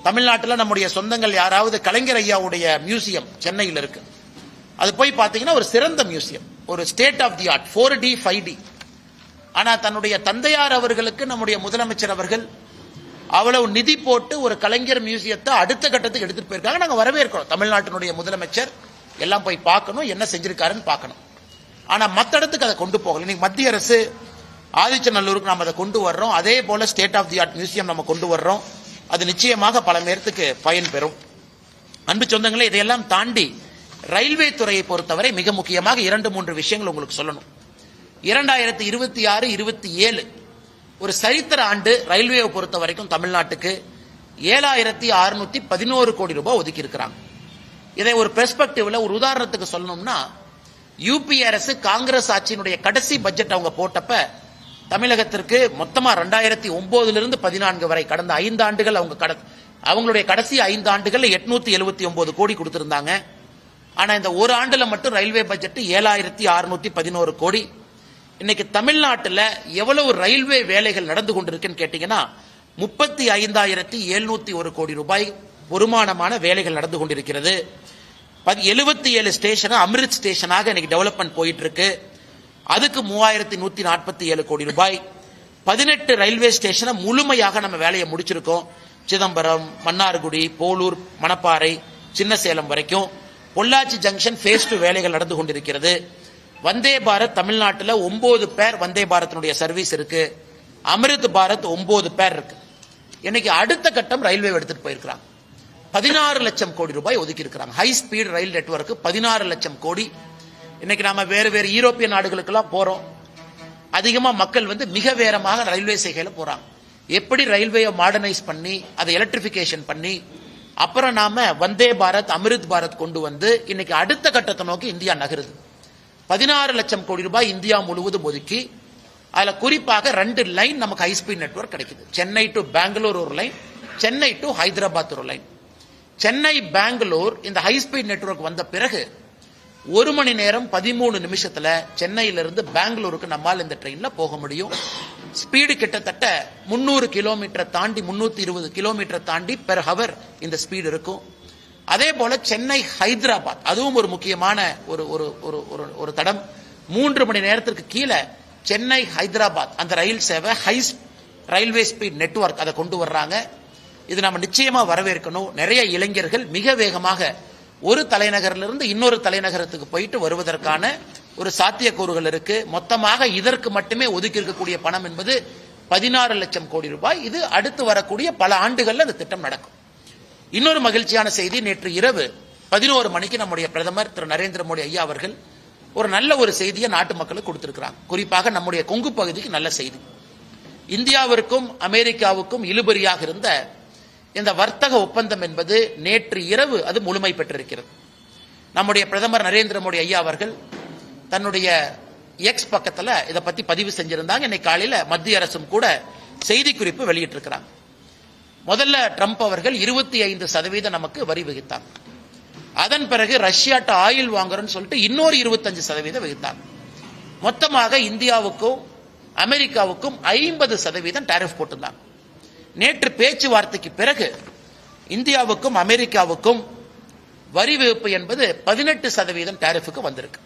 தமிழ்நாட்டில் நம்முடைய சொந்தங்கள் யாராவது கலைஞர் ஐயாவுடைய மியூசியம் சென்னையில் இருக்கு, அது போய் பாத்தீங்கன்னா ஒரு சிறந்த மியூசியம், ஒரு state of the art, 4D 5D. ஆனா தன்னுடைய தந்தையார் அவர்களுக்கு நம்முடைய முதலமைச்சர் அவர்கள் அவ்வளவு நிதி போட்டு ஒரு கலைஞர் மியூசியத்தை அடுத்த கட்டத்துக்கு எடுத்துட்டு போயிருக்காங்க. நாங்க வரவேற்கிறோம். தமிழ்நாட்டினுடைய முதலமைச்சர் எல்லாம் போய் பார்க்கணும், என்ன செஞ்சிருக்காருன்னு பார்க்கணும். ஆனா மற்ற இடத்துக்கு அதை கொண்டு போகல. இன்னைக்கு மத்திய அரசு ஆதிச்சநல்லூருக்கு நாம் அதை கொண்டு வர்றோம். அதே போல state of the art museum நம்ம கொண்டு வர்றோம். அது நிச்சயமாக பல பேருக்கு பயன் பெறும். அன்பு சொந்தங்களே, இதையெல்லாம் தாண்டி ரயில்வே துறையை பொறுத்தவரை மிக முக்கியமாக 2-3 விஷயங்கள் உங்களுக்கு சொல்லணும். 2026-27 ஒரு சரித்திர ஆண்டு ரயில்வேவை பொறுத்த வரைக்கும் தமிழ்நாட்டுக்கு 7611 கோடி ரூபாய் ஒதுக்கி இருக்கிறாங்க. இதை ஒரு பெர்ஸ்பெக்டிவ்ல, ஒரு உதாரணத்துக்கு சொல்லணும்னா, யூபி அரசு காங்கிரஸ் ஆட்சியினுடைய கடைசி பட்ஜெட் அவங்க போட்டப்ப தமிழகத்திற்கு மொத்தமா 2009 14 வரை கடந்த 5 ஆண்டுகள் அவங்களுடைய கடைசி 5 ஆண்டுகள் 879 கோடி கொடுத்திருந்தாங்க. ஆனா இந்த ஒரு ஆண்டுல மட்டும் ரயில்வே பட்ஜெட் 7611 கோடி. இன்னைக்கு தமிழ்நாட்டில் எவ்வளவு ரயில்வே வேலைகள் நடந்து கொண்டிருக்குன்னு கேட்டீங்கன்னா 35,701 கோடி ரூபாய் வருமானமான வேலைகள் நடந்து கொண்டிருக்கிறது. 77 ஸ்டேஷன் அமிர்த் ஸ்டேஷனாக இன்னைக்கு டெவலப்மெண்ட் போயிட்டு இருக்கு. அதுக்கு 3147 கோடி ரூபாய். 18 ரயில்வே ஸ்டேஷனை முழுமையாக நம்ம வேலையை முடிச்சிருக்கோம். சிதம்பரம், மன்னார்குடி, போலூர், மணப்பாறை, சின்ன சேலம் வரைக்கும். பொள்ளாச்சி ஜங்ஷன் ஃபேஸ் 2 வேலைகள் நடந்து கொண்டிருக்கிறது. வந்தே பாரத் தமிழ்நாட்டில் 9 பேர் வந்தே பாரத்தினுடைய சர்வீஸ் இருக்கு. அமிர்த் பாரத் 9 பேர் இருக்கு. இன்னைக்கு அடுத்த கட்டம் ரயில்வே எடுத்துட்டு போயிருக்கிறாங்க. 16 லட்சம் கோடி ரூபாய் ஒதுக்கி இருக்கிறாங்க. ஹை ஸ்பீட் ரயில் நெட்வொர்க் 16 லட்சம் கோடி. இன்னைக்கு நாம வேறு வேறு யூரோப்பிய நாடுகளுக்கெல்லாம் போறோம். அதிகமா மக்கள் மிக வேகமாக ரயில்வே செய்கையில போறாங்க. எப்படி ரயில்வேயை மாடர்னைஸ் பண்ணி அதை எலக்ட்ரிபிகேஷன் பண்ணி அப்புறம் நாம வந்தே பாரத் அமிர்த் பாரத் கொண்டு வந்து இன்னைக்கு அடுத்த கட்டத்தை நோக்கி இந்தியா நகருது. 16 லட்சம் கோடி ரூபாய் இந்தியா முழுவதும் ஒதுக்கி அதுல குறிப்பாக 2 லைன் நமக்கு ஹை ஸ்பீட் நெட்வொர்க் கிடைக்குது. சென்னை டு பெங்களூர் ஒரு லைன், சென்னை டு ஹைதராபாத் ஒரு லைன். சென்னை பெங்களூர் இந்த ஹை ஸ்பீட் நெட்வொர்க் வந்த பிறகு 1 மணி நேரம் 13 நிமிஷத்துல சென்னையிலிருந்து பெங்களூருக்கு நம்மால் இந்த ட்ரெயின்ல போக முடியும். ஸ்பீடு கிட்டத்தட்ட 300 கிலோமீட்டர் தாண்டி 320 கிலோமீட்டர் தாண்டி பெர் ஹவர் இந்த ஸ்பீடு இருக்கும். அதே போல சென்னை ஹைதராபாத் அதுவும் ஒரு முக்கியமான ஒரு தடம். 3 மணி நேரத்திற்கு கீழே சென்னை ஹைதராபாத் அந்த ரயில் சேவை ஹை ரயில்வே ஸ்பீட் நெட்வொர்க் அதை கொண்டு வர்றாங்க. இது நம்ம நிச்சயமா வரவேற்கணும். நிறைய இளைஞர்கள் மிக வேகமாக ஒரு தலைநகரிலிருந்து இன்னொரு தலைநகரத்துக்கு போயிட்டு வருவதற்கான ஒரு சாத்தியக்கூறுகள் இருக்கு. மொத்தமாக இதற்கு மட்டுமே ஒதுக்கி இருக்கக்கூடிய பணம் என்பது 16 லட்சம் கோடி ரூபாய். இது அடுத்து வரக்கூடிய பல ஆண்டுகள்ல இந்த திட்டம் நடக்கும். இன்னொரு மகிழ்ச்சியான செய்தி, நேற்று இரவு 11 மணிக்கு நம்முடைய பிரதமர் திரு நரேந்திர மோடி ஐயா அவர்கள் ஒரு நல்ல ஒரு செய்தியை நாட்டு மக்களுக்கு கொடுத்திருக்கிறாங்க. குறிப்பாக நம்முடைய கொங்கு பகுதிக்கு நல்ல செய்தி. இந்தியாவிற்கும் அமெரிக்காவுக்கும் இழுபறியாக இருந்த இந்த வர்த்தக ஒப்பந்தம் என்பது நேற்று இரவு அது முழுமை பெற்றிருக்கிறது. நம்முடைய பிரதமர் நரேந்திர மோடி ஐயா அவர்கள் தன்னுடைய எக்ஸ் பக்கத்துல இதை பத்தி பதிவு செஞ்சிருந்தாங்க. இன்னைக்கு காலையில மத்திய அரசும் கூட செய்தி குறிப்பு வெளியிட்டிருக்கிறாங்க. முதல்ல ட்ரம்ப் அவர்கள் 25% நமக்கு வரி விதித்தாங்க. அதன் பிறகு ரஷ்யாட்ட ஆயில் வாங்குறோம்னு சொல்லிட்டு இன்னொரு 25% விதித்தாங்க. மொத்தமாக இந்தியாவுக்கும் அமெரிக்காவுக்கும் 50% டாரிஃப் போட்டிருந்தாங்க. நேற்று பேச்சுவார்த்தைக்கு பிறகு இந்தியாவுக்கும் அமெரிக்காவுக்கும் வரி விதிப்பு என்பது 18% டாரிஃபுக்கு வந்திருக்கு.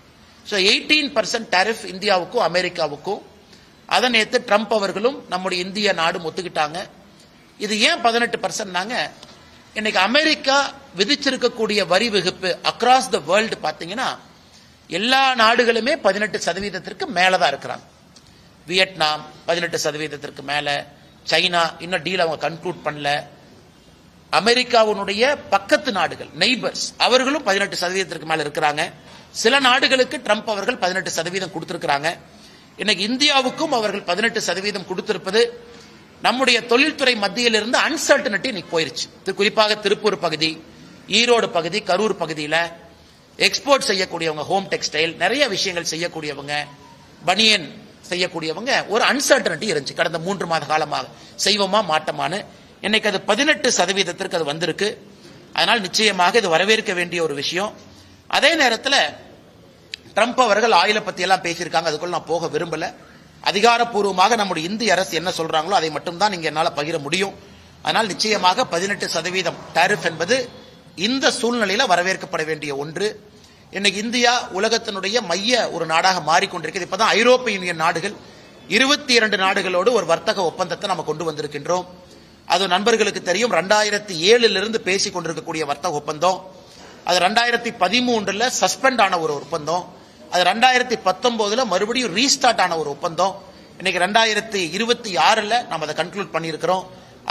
18% டாரிஃப் இந்தியாவுக்கும் அமெரிக்காவுக்கும். அதை நேற்று ட்ரம்ப் அவர்களும் நம்முடைய இந்திய நாடும் ஒத்துக்கிட்டாங்க. இது ஏன் 18%? இன்னைக்கு அமெரிக்கா விதிச்சிருக்கக்கூடிய வரி விதிப்பு அக்ராஸ் த வேர்ல்டு பாத்தீங்கன்னா எல்லா நாடுகளுமே 18% மேலதான் இருக்கிறாங்க. வியட்நாம் 18% மேல, சைனா இன்னும் டீல் அவங்க கன்க்ளூட் பண்ணல. அமெரிக்காவுடைய பக்கத்து நாடுகள் நெய்பர்ஸ் அவர்களும் 18% மேல இருக்கிறாங்க. சில நாடுகளுக்கு ட்ரம்ப் அவர்கள் 18% கொடுத்திருக்கிறாங்க. இன்னைக்கு இந்தியாவுக்கும் அவர்கள் 18% கொடுத்திருப்பது நம்முடைய தொழில்துறை மத்தியில் இருந்து அன்சர்டனிட்டி இன்னைக்கு போயிருச்சு. குறிப்பாக திருப்பூர் பகுதி, ஈரோடு பகுதி, கரூர் பகுதியில் எக்ஸ்போர்ட் செய்யக்கூடியவங்க, ஹோம் டெக்ஸ்டைல் நிறைய விஷயங்கள் செய்யக்கூடியவங்க, பனியன் செய்யக்கூடியவங்க ஒரு அன்சர்டனிட்டி இருந்துச்சு கடந்த 3 மாத காலமாக. செய்வோமா மாட்டோமான்னு. இன்னைக்கு அது 18% அது வந்திருக்கு. அதனால் நிச்சயமாக இது வரவேற்க வேண்டிய ஒரு விஷயம். அதே நேரத்தில் ட்ரம்ப் அவர்கள் ஆயிலை பத்தி எல்லாம் பேசியிருக்காங்க. அதுக்குள்ள நான் போக விரும்பல. அதிகாரப்பூர்வமாக நம்முடைய இந்திய அரசு என்ன சொல்றாங்களோ அதை மட்டும் தான் நீங்க என்னால பகிர முடியும். அதனால் நிச்சயமாக 18% டாரிஃப் என்பது இந்த சூழ்நிலையில வரவேற்கப்பட வேண்டிய ஒன்று. இன்னைக்கு இந்தியா உலகத்தினுடைய மைய ஒரு நாடாக மாறிக்கொண்டிருக்கிறது. இப்பதான் ஐரோப்பிய யூனியன் நாடுகள் 22 நாடுகளோடு ஒரு வர்த்தக ஒப்பந்தத்தை நம்ம கொண்டு வந்திருக்கின்றோம். அது நண்பர்களுக்கு தெரியும். 2007 பேசிக் கொண்டிருக்கக்கூடிய வர்த்தக ஒப்பந்தம் அது 2013 சஸ்பெண்ட் ஆன ஒரு ஒப்பந்தம். அது 2019 மறுபடியும் ரீஸ்டார்ட் ஆன ஒரு ஒப்பந்தம். இன்னைக்கு 2026 நம்ம அதை கன்க்ளூட் பண்ணியிருக்கிறோம்.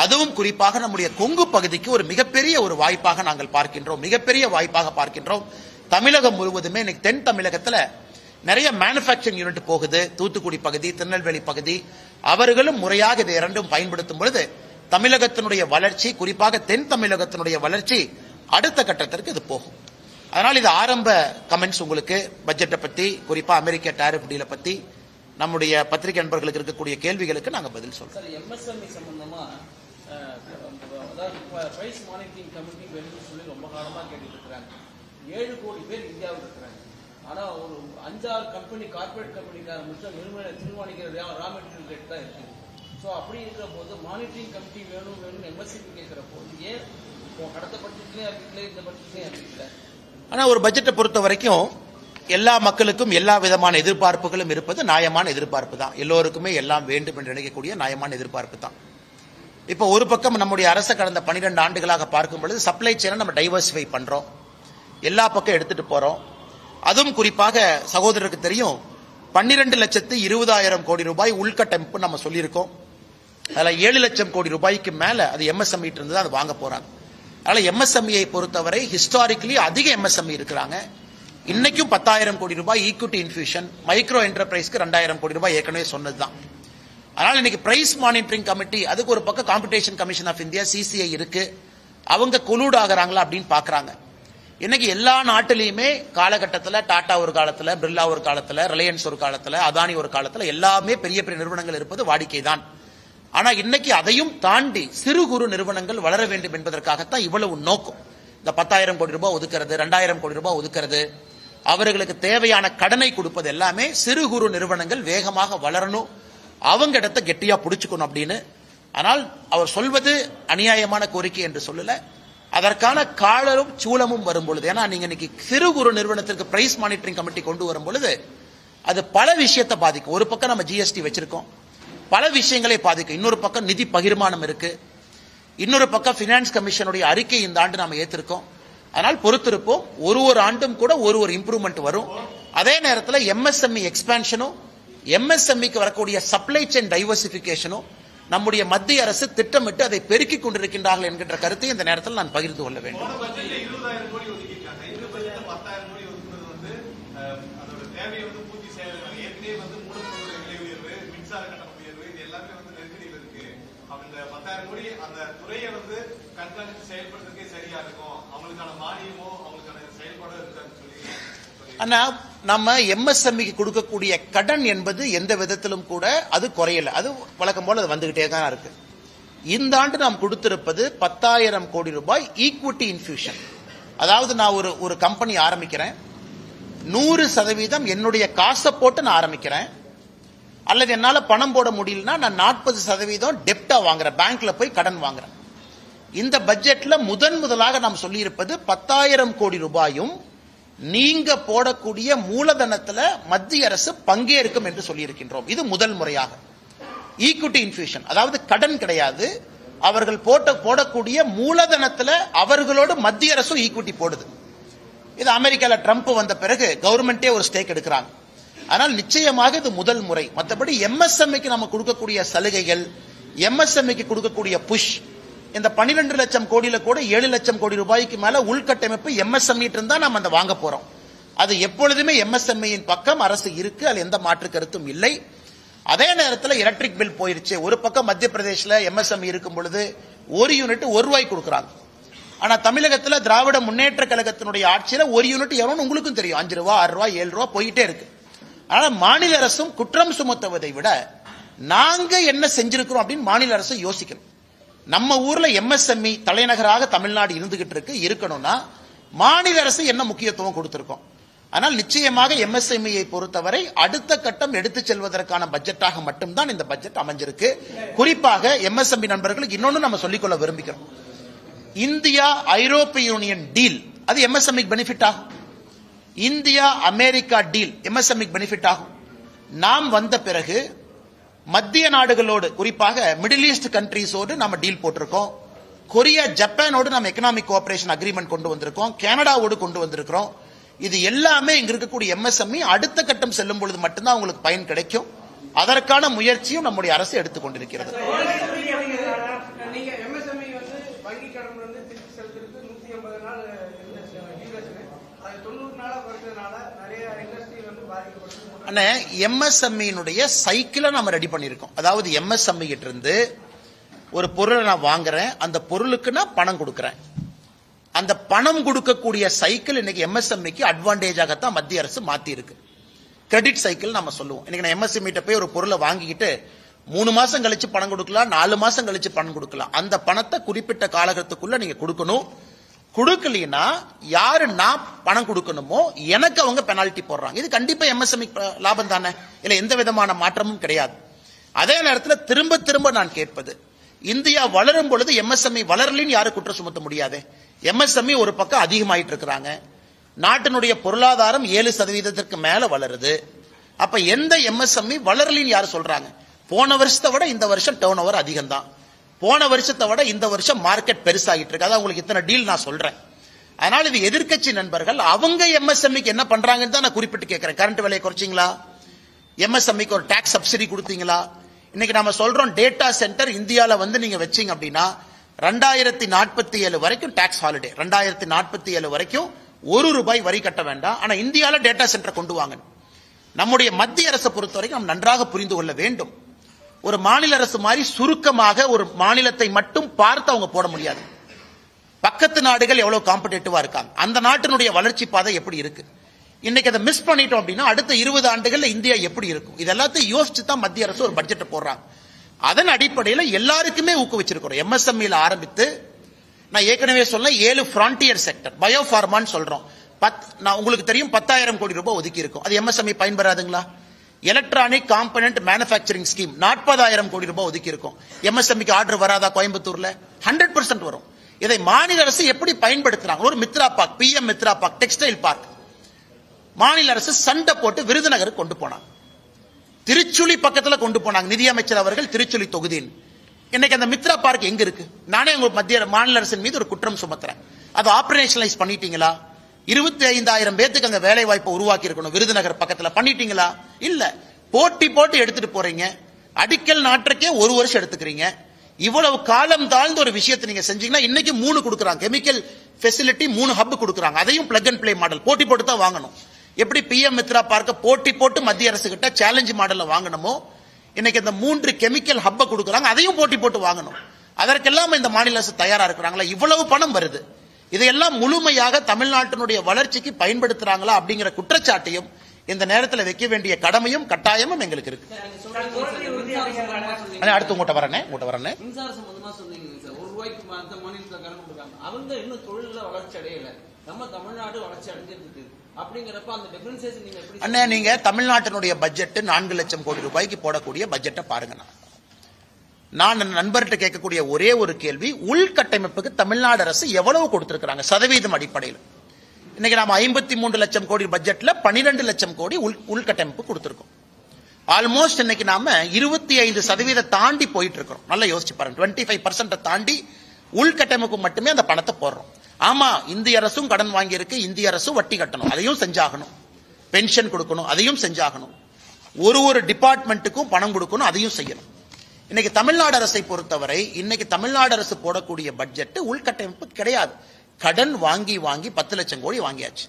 அதுவும் குறிப்பாக நம்முடைய கொங்கு பகுதிக்கு ஒரு மிகப்பெரிய ஒரு வாய்ப்பாக நாங்கள் பார்க்கின்றோம். மிகப்பெரிய வாய்ப்பாக பார்க்கின்றோம். தமிழகம் முழுவதுமே இன்னைக்கு தென் தமிழகத்தில் நிறைய மேனுபேக்சரிங் யூனிட் போகுது. தூத்துக்குடி பகுதி, திருநெல்வேலி பகுதி அவர்களும் முறையாக இதை இரண்டும் பயன்படுத்தும் பொழுது தமிழகத்தினுடைய வளர்ச்சி, குறிப்பாக தென் தமிழகத்தினுடைய வளர்ச்சி அடுத்த கட்டத்திற்கு இது போகும். அதனால் இது ஆரம்ப கமெண்ட்ஸ் உங்களுக்கு பட்ஜெட்டை பத்தி, குறிப்பா அமெரிக்க டாரிஃப் டீலை பத்தி நம்முடைய பத்திரிகை நண்பர்களுக்கு இருக்கக்கூடிய கேள்விகளுக்கு நாங்க பதில் சொல்றோம். எம்எஸ்எம்இ சம்பந்தமா பிரைஸ் மானிட்டரிங் கமிட்டி வேணும்னு சொல்லி ரொம்ப காலமா கேட்டுட்டு இருக்கிறாங்க. 7 கோடி பேர் இந்தியாவில் இருக்கிறாங்க. ஆனா ஒரு 5-6 கம்பெனி, கார்பரேட் கம்பெனிக்கார மட்டும் தீர்மானிக்கிற ரா மெட்டீரியல் ரேட் தான் இருக்கு. ஸோ அப்படி இருக்கிற போது மானிட்டரிங் கமிட்டி வேணும்னு எம்எஸ்எம்இ கேட்கிற போது ஏன் கடந்த பட்ஜெட்லயும் அறிவிக்கல, இந்த பட்ஜெட்லயும் அறிவிக்கல? ஆனா ஒரு பட்ஜெட்டை பொறுத்த வரைக்கும் எல்லா மக்களுக்கும் எல்லா விதமான எதிர்பார்ப்புகளும் இருப்பது நியாயமான எதிர்பார்ப்பு தான். எல்லோருக்குமே எல்லாம் வேண்டும் என்று நினைக்கக்கூடிய நியாயமான எதிர்பார்ப்பு தான். இப்போ ஒரு பக்கம் நம்முடைய அரசு கடந்த 12 ஆண்டுகளாக பார்க்கும் பொழுது சப்ளை செயினை நம்ம டைவர்சிஃபை பண்றோம், எல்லா பக்கம் எடுத்துட்டு போறோம். அதுவும் குறிப்பாக சகோதரருக்கு தெரியும் 12,20,000 கோடி ரூபாய் உள்கட்டமைப்பு நம்ம சொல்லியிருக்கோம். அதில் 7 லட்சம் கோடி ரூபாய்க்கு மேல அது எம்எஸ்எம்இ இருந்து அது வாங்க போறாங்க. அதனால எம்எஸ்எம்இயை பொறுத்தவரை ஹிஸ்டாரிக்கலி அதிக எம்எஸ்எம்இ இருக்கிறாங்க. இன்னைக்கும் 10,000 கோடி ரூபாய் ஈக்விட்டி இன்ஃபியூஷன், மைக்ரோ என்டர்பிரைஸ்க்கு 2,000 கோடி ரூபாய் ஏற்கனவே சொன்னதுதான். அதனால இன்னைக்கு பிரைஸ் மானிட்டரிங் கமிட்டி, அதுக்கு ஒரு பக்கம் competition commission of India CCI இருக்கு, அவங்க கொலூட் ஆகிறாங்களா அப்படின்னு பாக்குறாங்க. இன்னைக்கு எல்லா நாட்டிலையுமே காலகட்டத்தில் டாடா ஒரு காலத்தில், பிர்லா ஒரு காலத்தில், ரிலையன்ஸ் ஒரு காலத்தில், அதானி ஒரு காலத்தில், எல்லாமே பெரிய பெரிய நிறுவனங்கள் இருப்பது வாடிக்கை தான். ஆனா இன்னைக்கு அதையும் தாண்டி சிறு குறு நிறுவனங்கள் வளர வேண்டும் என்பதற்காகத்தான் இவ்வளவு நோக்கம். இந்த 10,000 கோடி ரூபாய் ஒதுக்கிறது, 2,000 கோடி ரூபாய் ஒதுக்கிறது, அவர்களுக்கு தேவையான கடனை கொடுப்பது எல்லாமே சிறு குறு நிறுவனங்கள் வேகமாக வளரணும், அவங்க இடத்தை கெட்டியா பிடிச்சுக்கணும் அப்படின்னு. ஆனால் அவர் சொல்வது அநியாயமான கோரிக்கை என்று சொல்லல, அதற்கான காலரும் சூலமும் வரும் பொழுது, ஏன்னா நீங்க இன்னைக்கு சிறு குறு நிறுவனத்திற்கு பிரைஸ் மானிட்டரிங் கமிட்டி கொண்டு வரும் பொழுது அது பல விஷயத்தை பாதிக்கும். ஒரு பக்கம் நம்ம ஜிஎஸ்டி வச்சிருக்கோம், பல விஷயங்களை பாதிக்கும். இன்னொரு பக்கம் நிதி பகிர்மானம் இருக்கு, இன்னொரு பக்கம் பினான்ஸ் கமிஷனுடைய அறிக்கை இந்த ஆண்டு நாம ஏத்திருக்கோம். அதனால் பொறுத்திருப்போம். ஒரு ஆண்டும் கூட ஒரு இம்ப்ரூவ்மெண்ட் வரும். அதே நேரத்தில் எம்எஸ்எம்இ எக்ஸ்பான்ஷனும், எம்எஸ்எம்இக்கு வரக்கூடிய சப்ளை செயின் டைவர்சிபிகேஷனும் நம்முடைய மத்திய அரசு திட்டமிட்டு அதை பெருக்கிக் கொண்டிருக்கின்றார்கள் என்கின்ற கருத்தை இந்த நேரத்தில் நான் பகிர்ந்து கொள்ள வேண்டும். ஆனா நம்ம எம்எஸ்எம்இக்கு கொடுக்கக்கூடிய கடன் என்பது எந்த விதத்திலும் கூட அது குறையல, அது வழக்கம் போல அது வந்துகிட்டே தான் இருக்கு. இந்த ஆண்டு நாம் கொடுத்திருப்பது 10,000 கோடி ரூபாய் ஈக்விட்டி இன்ஃபியூஷன். அதாவது நான் ஒரு கம்பெனி ஆரம்பிக்கிறேன், 100% என்னுடைய காசை போட்டு நான் ஆரம்பிக்கிறேன், அல்லது என்னால பணம் போட முடியலன்னா நான் 40% டெப்டா வாங்குறேன், பேங்க்ல போய் கடன் வாங்குறேன். இந்த பட்ஜெட்ல முதலாக நாம் சொல்லியிருப்பது 10,000 கோடி ரூபாயும் நீங்க போடக்கூடிய மூலதனத்துல மத்திய அரசு பங்கேற்கும் என்று சொல்லியிருக்கின்றோம். இது முதல் முறையாக ஈக்விட்டி இன்ஃபியூஷன், அதாவது கடன் கிடையாது, அவர்கள் போடக்கூடிய மூலதனத்துல அவர்களோடு மத்திய அரசும் ஈக்விட்டி போடுது. இது அமெரிக்கால ட்ரம்ப் வந்த பிறகு கவர்மெண்டே ஒரு ஸ்டேக் எடுக்கிறாங்க. ஆனால் நிச்சயமாக இது முதல் முறை. மற்றபடி எம்எஸ்எம்இக்கு நம்ம கொடுக்கக்கூடிய சலுகைகள், எம்எஸ்எம்இக்கு கொடுக்கக்கூடிய புஷ், இந்த 12 லட்சம் கோடியில கூட 7 லட்சம் கோடி ரூபாய்க்கு மேல உள்கட்டமைப்பு எம்எஸ்எம்இ இருந்தா நம்ம அந்த வாங்க போறோம். அது எப்பொழுதுமே எம்எஸ்எம்இயின் பக்கம் அரசு இருக்கு, அது எந்த மாற்று கருத்தும் இல்லை. அதே நேரத்தில் எலக்ட்ரிக் பில் போயிருச்சு. ஒரு பக்கம் மத்திய பிரதேசல எம்எஸ்எம்இ இருக்கும் பொழுது ஒரு யூனிட் ₹1 கொடுக்குறாங்க. ஆனா தமிழகத்தில் திராவிட முன்னேற்ற கழகத்தினுடைய ஆட்சியில ஒரு யூனிட் எவ்வளவு உங்களுக்கும் தெரியும், ₹5, ₹6, ₹7 போயிட்டே இருக்கு. ஆனா மாநில அரசும் குற்றம் சுமத்துவதை விட நாங்க என்ன செஞ்சிருக்கிறோம் அப்படின்னு மாநில அரசு யோசிக்கணும். நம்ம ஊர்ல எம்எஸ்எம்இ தலைநகராக தமிழ்நாடு இருந்துகிட்டு இருக்கணும்னா மாநில அரசு என்ன முக்கியத்துவம் கொடுத்திருக்கோம். ஆனால் நிச்சயமாக எம்எஸ்எம்இயை பொறுத்தவரை அடுத்த கட்டம் எடுத்து செல்வதற்கான பட்ஜெட்டாக மட்டும்தான் இந்த பட்ஜெட் அமைஞ்சிருக்கு. குறிப்பாக எம்எஸ்எம்இ நண்பர்களுக்கு இன்னொன்னு நம்ம சொல்லிக்கொள்ள விரும்புகிறோம். இந்தியா ஐரோப்பிய யூனியன் டீல் அது எம்எஸ்எம்இ பெனிஃபிட் ஆகும். India America deal MSME benefit ஆகும். நாம் வந்த பிறகு மத்திய நாடுகளோடு, குறிப்பாக மிடில் ஈஸ்ட் கண்ட்ரீஸோடு நம்ம டீல் போட்டிருக்கோம். கொரியா, ஜப்பானோடு நம்ம எக்கனாமிக் கோஆபரேஷன் அக்ரிமெண்ட் கொண்டு வந்திருக்கோம், கனடாவோடு கொண்டு வந்திருக்கிறோம். இது எல்லாமே இங்க இருக்கக்கூடிய எம்எஸ்எம்இ அடுத்த கட்டம் செல்லும் பொழுது மட்டும்தான் உங்களுக்கு பயன் கிடைக்கும். அதற்கான முயற்சியும் நம்முடைய அரசு எடுத்துக் கொண்டிருக்கிறது. எம்எஸ்எம்இனுடைய சைக்கிளை நம்ம ரெடி பண்ணிருக்கோம். அதாவது எம்எஸ்எம்இ கிட்ட இருந்து ஒரு பொருளை நான் வாங்குறேன், அந்த பொருளுக்கு நான் பணம் கொடுக்கிறேன். அந்த பணம் கொடுக்கக்கூடிய சைக்கிள் இன்னைக்கு எம்எஸ்எம்இக்கு அட்வான்டேஜாகத்தான் மத்திய அரசு மாத்தி இருக்கு. கிரெடிட் சைக்கிள் நம்ம சொல்லுவோம். இன்னைக்கு நான் எம்எஸ்எம்இ போய் ஒரு பொருளை வாங்கிக்கிட்டு 3 மாசம் கழிச்சு பணம் கொடுக்கலாம், 4 மாசம் கழிச்சு பணம் கொடுக்கலாம். அந்த பணத்தை குறிப்பிட்ட காலகட்டத்துக்குள்ள நீங்க கொடுக்கணும். கொடுக்கலனா யாரு நான் பணம் கொடுக்கணுமோ எனக்கு அவங்க பெனால்டி போடுறாங்க. இது கண்டிப்பா எம்எஸ்எம்இ லாபம் தானே, இல்ல எந்த விதமான மாற்றமும் கிடையாது. அதே நேரத்தில் திரும்ப திரும்ப நான் கேட்பது, இந்தியா வளரும் பொழுது எம்எஸ்எம்இ வளரலின்னு யாரும் குற்றம் சுமத்த முடியாது. எம்எஸ்எம்இ ஒரு பக்கம் அதிகமாயிட்டு இருக்கிறாங்க, நாட்டினுடைய பொருளாதாரம் 7% மேல வளருது. அப்ப எந்த எம்எஸ்எம்இ வளரலின்னு யாரு சொல்றாங்க? போன வருஷத்தை விட இந்த வருஷம் டர்ன் ஓவர் அதிகம் தான், போன வருஷத்தை விட இந்த வருஷம் மார்க்கெட் பெருசாகிட்டு இருக்கு. அதான் உங்களுக்கு இத்தனை டீல் நான் சொல்றேன். அதனால இது எதிர்க்கட்சி நண்பர்கள் அவங்க எம்எஸ்எம்இக்கு என்ன பண்றாங்கன்னு தான் நான் குறிப்பிட்டு கேட்கிறேன். கரண்ட் விலையை குறைச்சிங்களா? எம்எஸ்எம்இக்கு ஒரு டாக்ஸ் சப்சிடி கொடுத்தீங்களா? இன்னைக்கு நாம சொல்றோம் டேட்டா சென்டர் இந்தியால வந்து நீங்க வச்சீங்க அப்படின்னா 2047 வரைக்கும் டாக்ஸ் ஹாலிடே, 2047 வரைக்கும் ₹1 வரி கட்ட வேண்டாம். ஆனா இந்தியால டேட்டா சென்டர் கொண்டு வாங்க. நம்முடைய மத்திய அரசை பொறுத்த வரைக்கும் நாம் நன்றாக புரிந்து கொள்ள வேண்டும். ஒரு மாநில அரசு மாதிரி சுருக்கமாக ஒரு மாநிலத்தை மட்டும் பார்த்து அவங்க போட முடியாது. பக்கத்து நாடுகள் எவ்வளவு காம்படிட்டிவா இருக்காங்க, அந்த நாட்டினுடைய வளர்ச்சி பாதை எப்படி இருக்கு, இன்னைக்கு அதை மிஸ் பண்ணிட்டோம் அப்படின்னா அடுத்த 20 ஆண்டுகள்ல இந்தியா எப்படி இருக்கும், இது எல்லாத்தையும் யோசிச்சு தான் மத்திய அரசு ஒரு பட்ஜெட் போடுறாங்க. அதன் அடிப்படையில் எல்லாருக்குமே ஊக்குவிச்சிருக்கிறோம். எம்எஸ்எம்இல ஆரம்பித்து நான் ஏற்கனவே சொல்ல 7 ஃப்ரான்டியர் செக்டர் பயோஃபார்மான்னு சொல்றோம். நான் உங்களுக்கு தெரியும் 10,000 கோடி ரூபாய் ஒதுக்கி இருக்கும். அது எம்எஸ்எம்இ பயன்பெறாதுங்களா? எலக்ட்ரானிக் காம்பனன்ட் மேனுஃபேக்சரிங் ஸ்கீம் 40,000 கோடி ரூபாய் ஒதுக்கி இருக்கும். எம்எஸ்எம்இக்கு ஆர்டர் வராதா? கோயம்புத்தூர்ல 100% வரும். இதை மாநில அரசு எப்படி பயன்படுத்துறாங்க? ஒரு Mitra park, PM Mitra park, textile park மாநில அரசு சண்டை போட்டு விருதுநகருக்கு கொண்டு போனாங்க. திருச்சுழி பக்கத்துல கொண்டு போனாங்க நிதியமைச்சர் அவர்கள், திருச்சுழி தொகுதியில். இன்னைக்கு அந்த மித்ரா பார்க் எங்க இருக்கு? நானே உங்க மாநில அரசின் மீது ஒரு குற்றம் சுமத்துறேன். அது ஆபரேஷனலைஸ் பண்ணிட்டீங்களா? 25,000 பேத்துக்கு அங்க வேலை வாய்ப்பை உருவாக்கி இருக்கணும். விருதுநகர் பக்கத்துல பண்ணிட்டீங்களா? இல்ல. போட்டி போட்டு எடுத்துட்டு போறீங்க. அடிக்கல் நாட்டுக்கே 1 வருஷம் எடுத்துக்கிறீங்க. இவ்வளவு காலம் தாழ்ந்த ஒரு விஷயத்தை நீங்க செஞ்சீங்கன்னா இன்னைக்கு 3 கொடுக்குறாங்க. கெமிக்கல் ஃபெசிலிட்டி 3 ஹப் கொடுக்குறாங்க. அதையும் பிளக் அண்ட் பிளே மாடல் போட்டி போட்டு தான் வாங்கணும். எப்படி பிஎம் மித்ரா பார்க்க போட்டி போட்டு மத்திய அரசு கிட்ட சேலஞ்ச் மாடல்ல வாங்கணுமோ, இன்னைக்கு இந்த 3 கெமிக்கல் ஹப்ப கொடுக்குறாங்க. அதையும் போட்டி போட்டு வாங்கணும். அதற்கெல்லாம் இந்த மாநில அரசு தயாரா இருக்கிறாங்களா? இவ்வளவு பணம் வருது. இதையெல்லாம் முழுமையாக தமிழ்நாட்டினுடைய வளர்ச்சிக்கு பயன்படுத்துறாங்களா அப்படிங்கிற குற்றச்சாட்டையும் இந்த நேரத்தில் வைக்க வேண்டிய கடமையும் கட்டாயமும் எங்களுக்கு இருக்கு. அடுத்து உங்கள்கிட்ட வரேன். மின்சார சம்பந்தமா சொன்னீங்க சார், ₹1 அந்த மாநிலத்தில் கணக்கு கொடுக்காங்க. அவங்க இன்னும் தொழில வளர்ச்சி அடையல, நம்ம தமிழ்நாடு வளர்ச்சி அடைஞ்சிட்டு இருக்கு. அப்படிங்கிறப்ப அந்த டிஃபரன்சேஷன் நீங்க எப்படி? அண்ணே, நீங்க தமிழ்நாட்டினுடைய பட்ஜெட் 4 லட்சம் கோடி ரூபாய்க்கு போடக்கூடிய பட்ஜெட்டை பாருங்க. நான் நண்பர்கிட்ட கேட்கக்கூடிய ஒரே ஒரு கேள்வி, உள்கட்டமைப்புக்கு தமிழ்நாடு அரசு எவ்வளவு கொடுத்திருக்கிறாங்க சதவீதம் அடிப்படையில்? இன்னைக்கு நாம 53 லட்சம் கோடி பட்ஜெட்ல 12 லட்சம் கோடி உள்கட்டமைப்பு கொடுத்திருக்கோம். ஆல்மோஸ்ட் இன்னைக்கு நாம 25% தாண்டி போயிட்டு இருக்கோம். நல்லா யோசிச்சு பாருங்க. 25% தாண்டி உள்கட்டமைப்பு மட்டுமே அந்த பணத்தை போடுறோம். ஆமா, இந்திய அரசும் கடன் வாங்கி இருக்கு, இந்திய அரசும் வட்டி கட்டணும், அதையும் செஞ்சாகணும். பென்ஷன் கொடுக்கணும், அதையும் செஞ்சாகணும். ஒரு டிபார்ட்மெண்ட்டுக்கும் பணம் கொடுக்கணும், அதையும் செய்யணும். இன்னைக்கு தமிழ்நாடு அரசை பொறுத்தவரை இன்னைக்கு தமிழ்நாடு அரசு போடக்கூடிய பட்ஜெட் உள்கட்டமைப்பு கிடையாது. கடன் வாங்கி 10 லட்சம் கோடி வாங்கியாச்சு.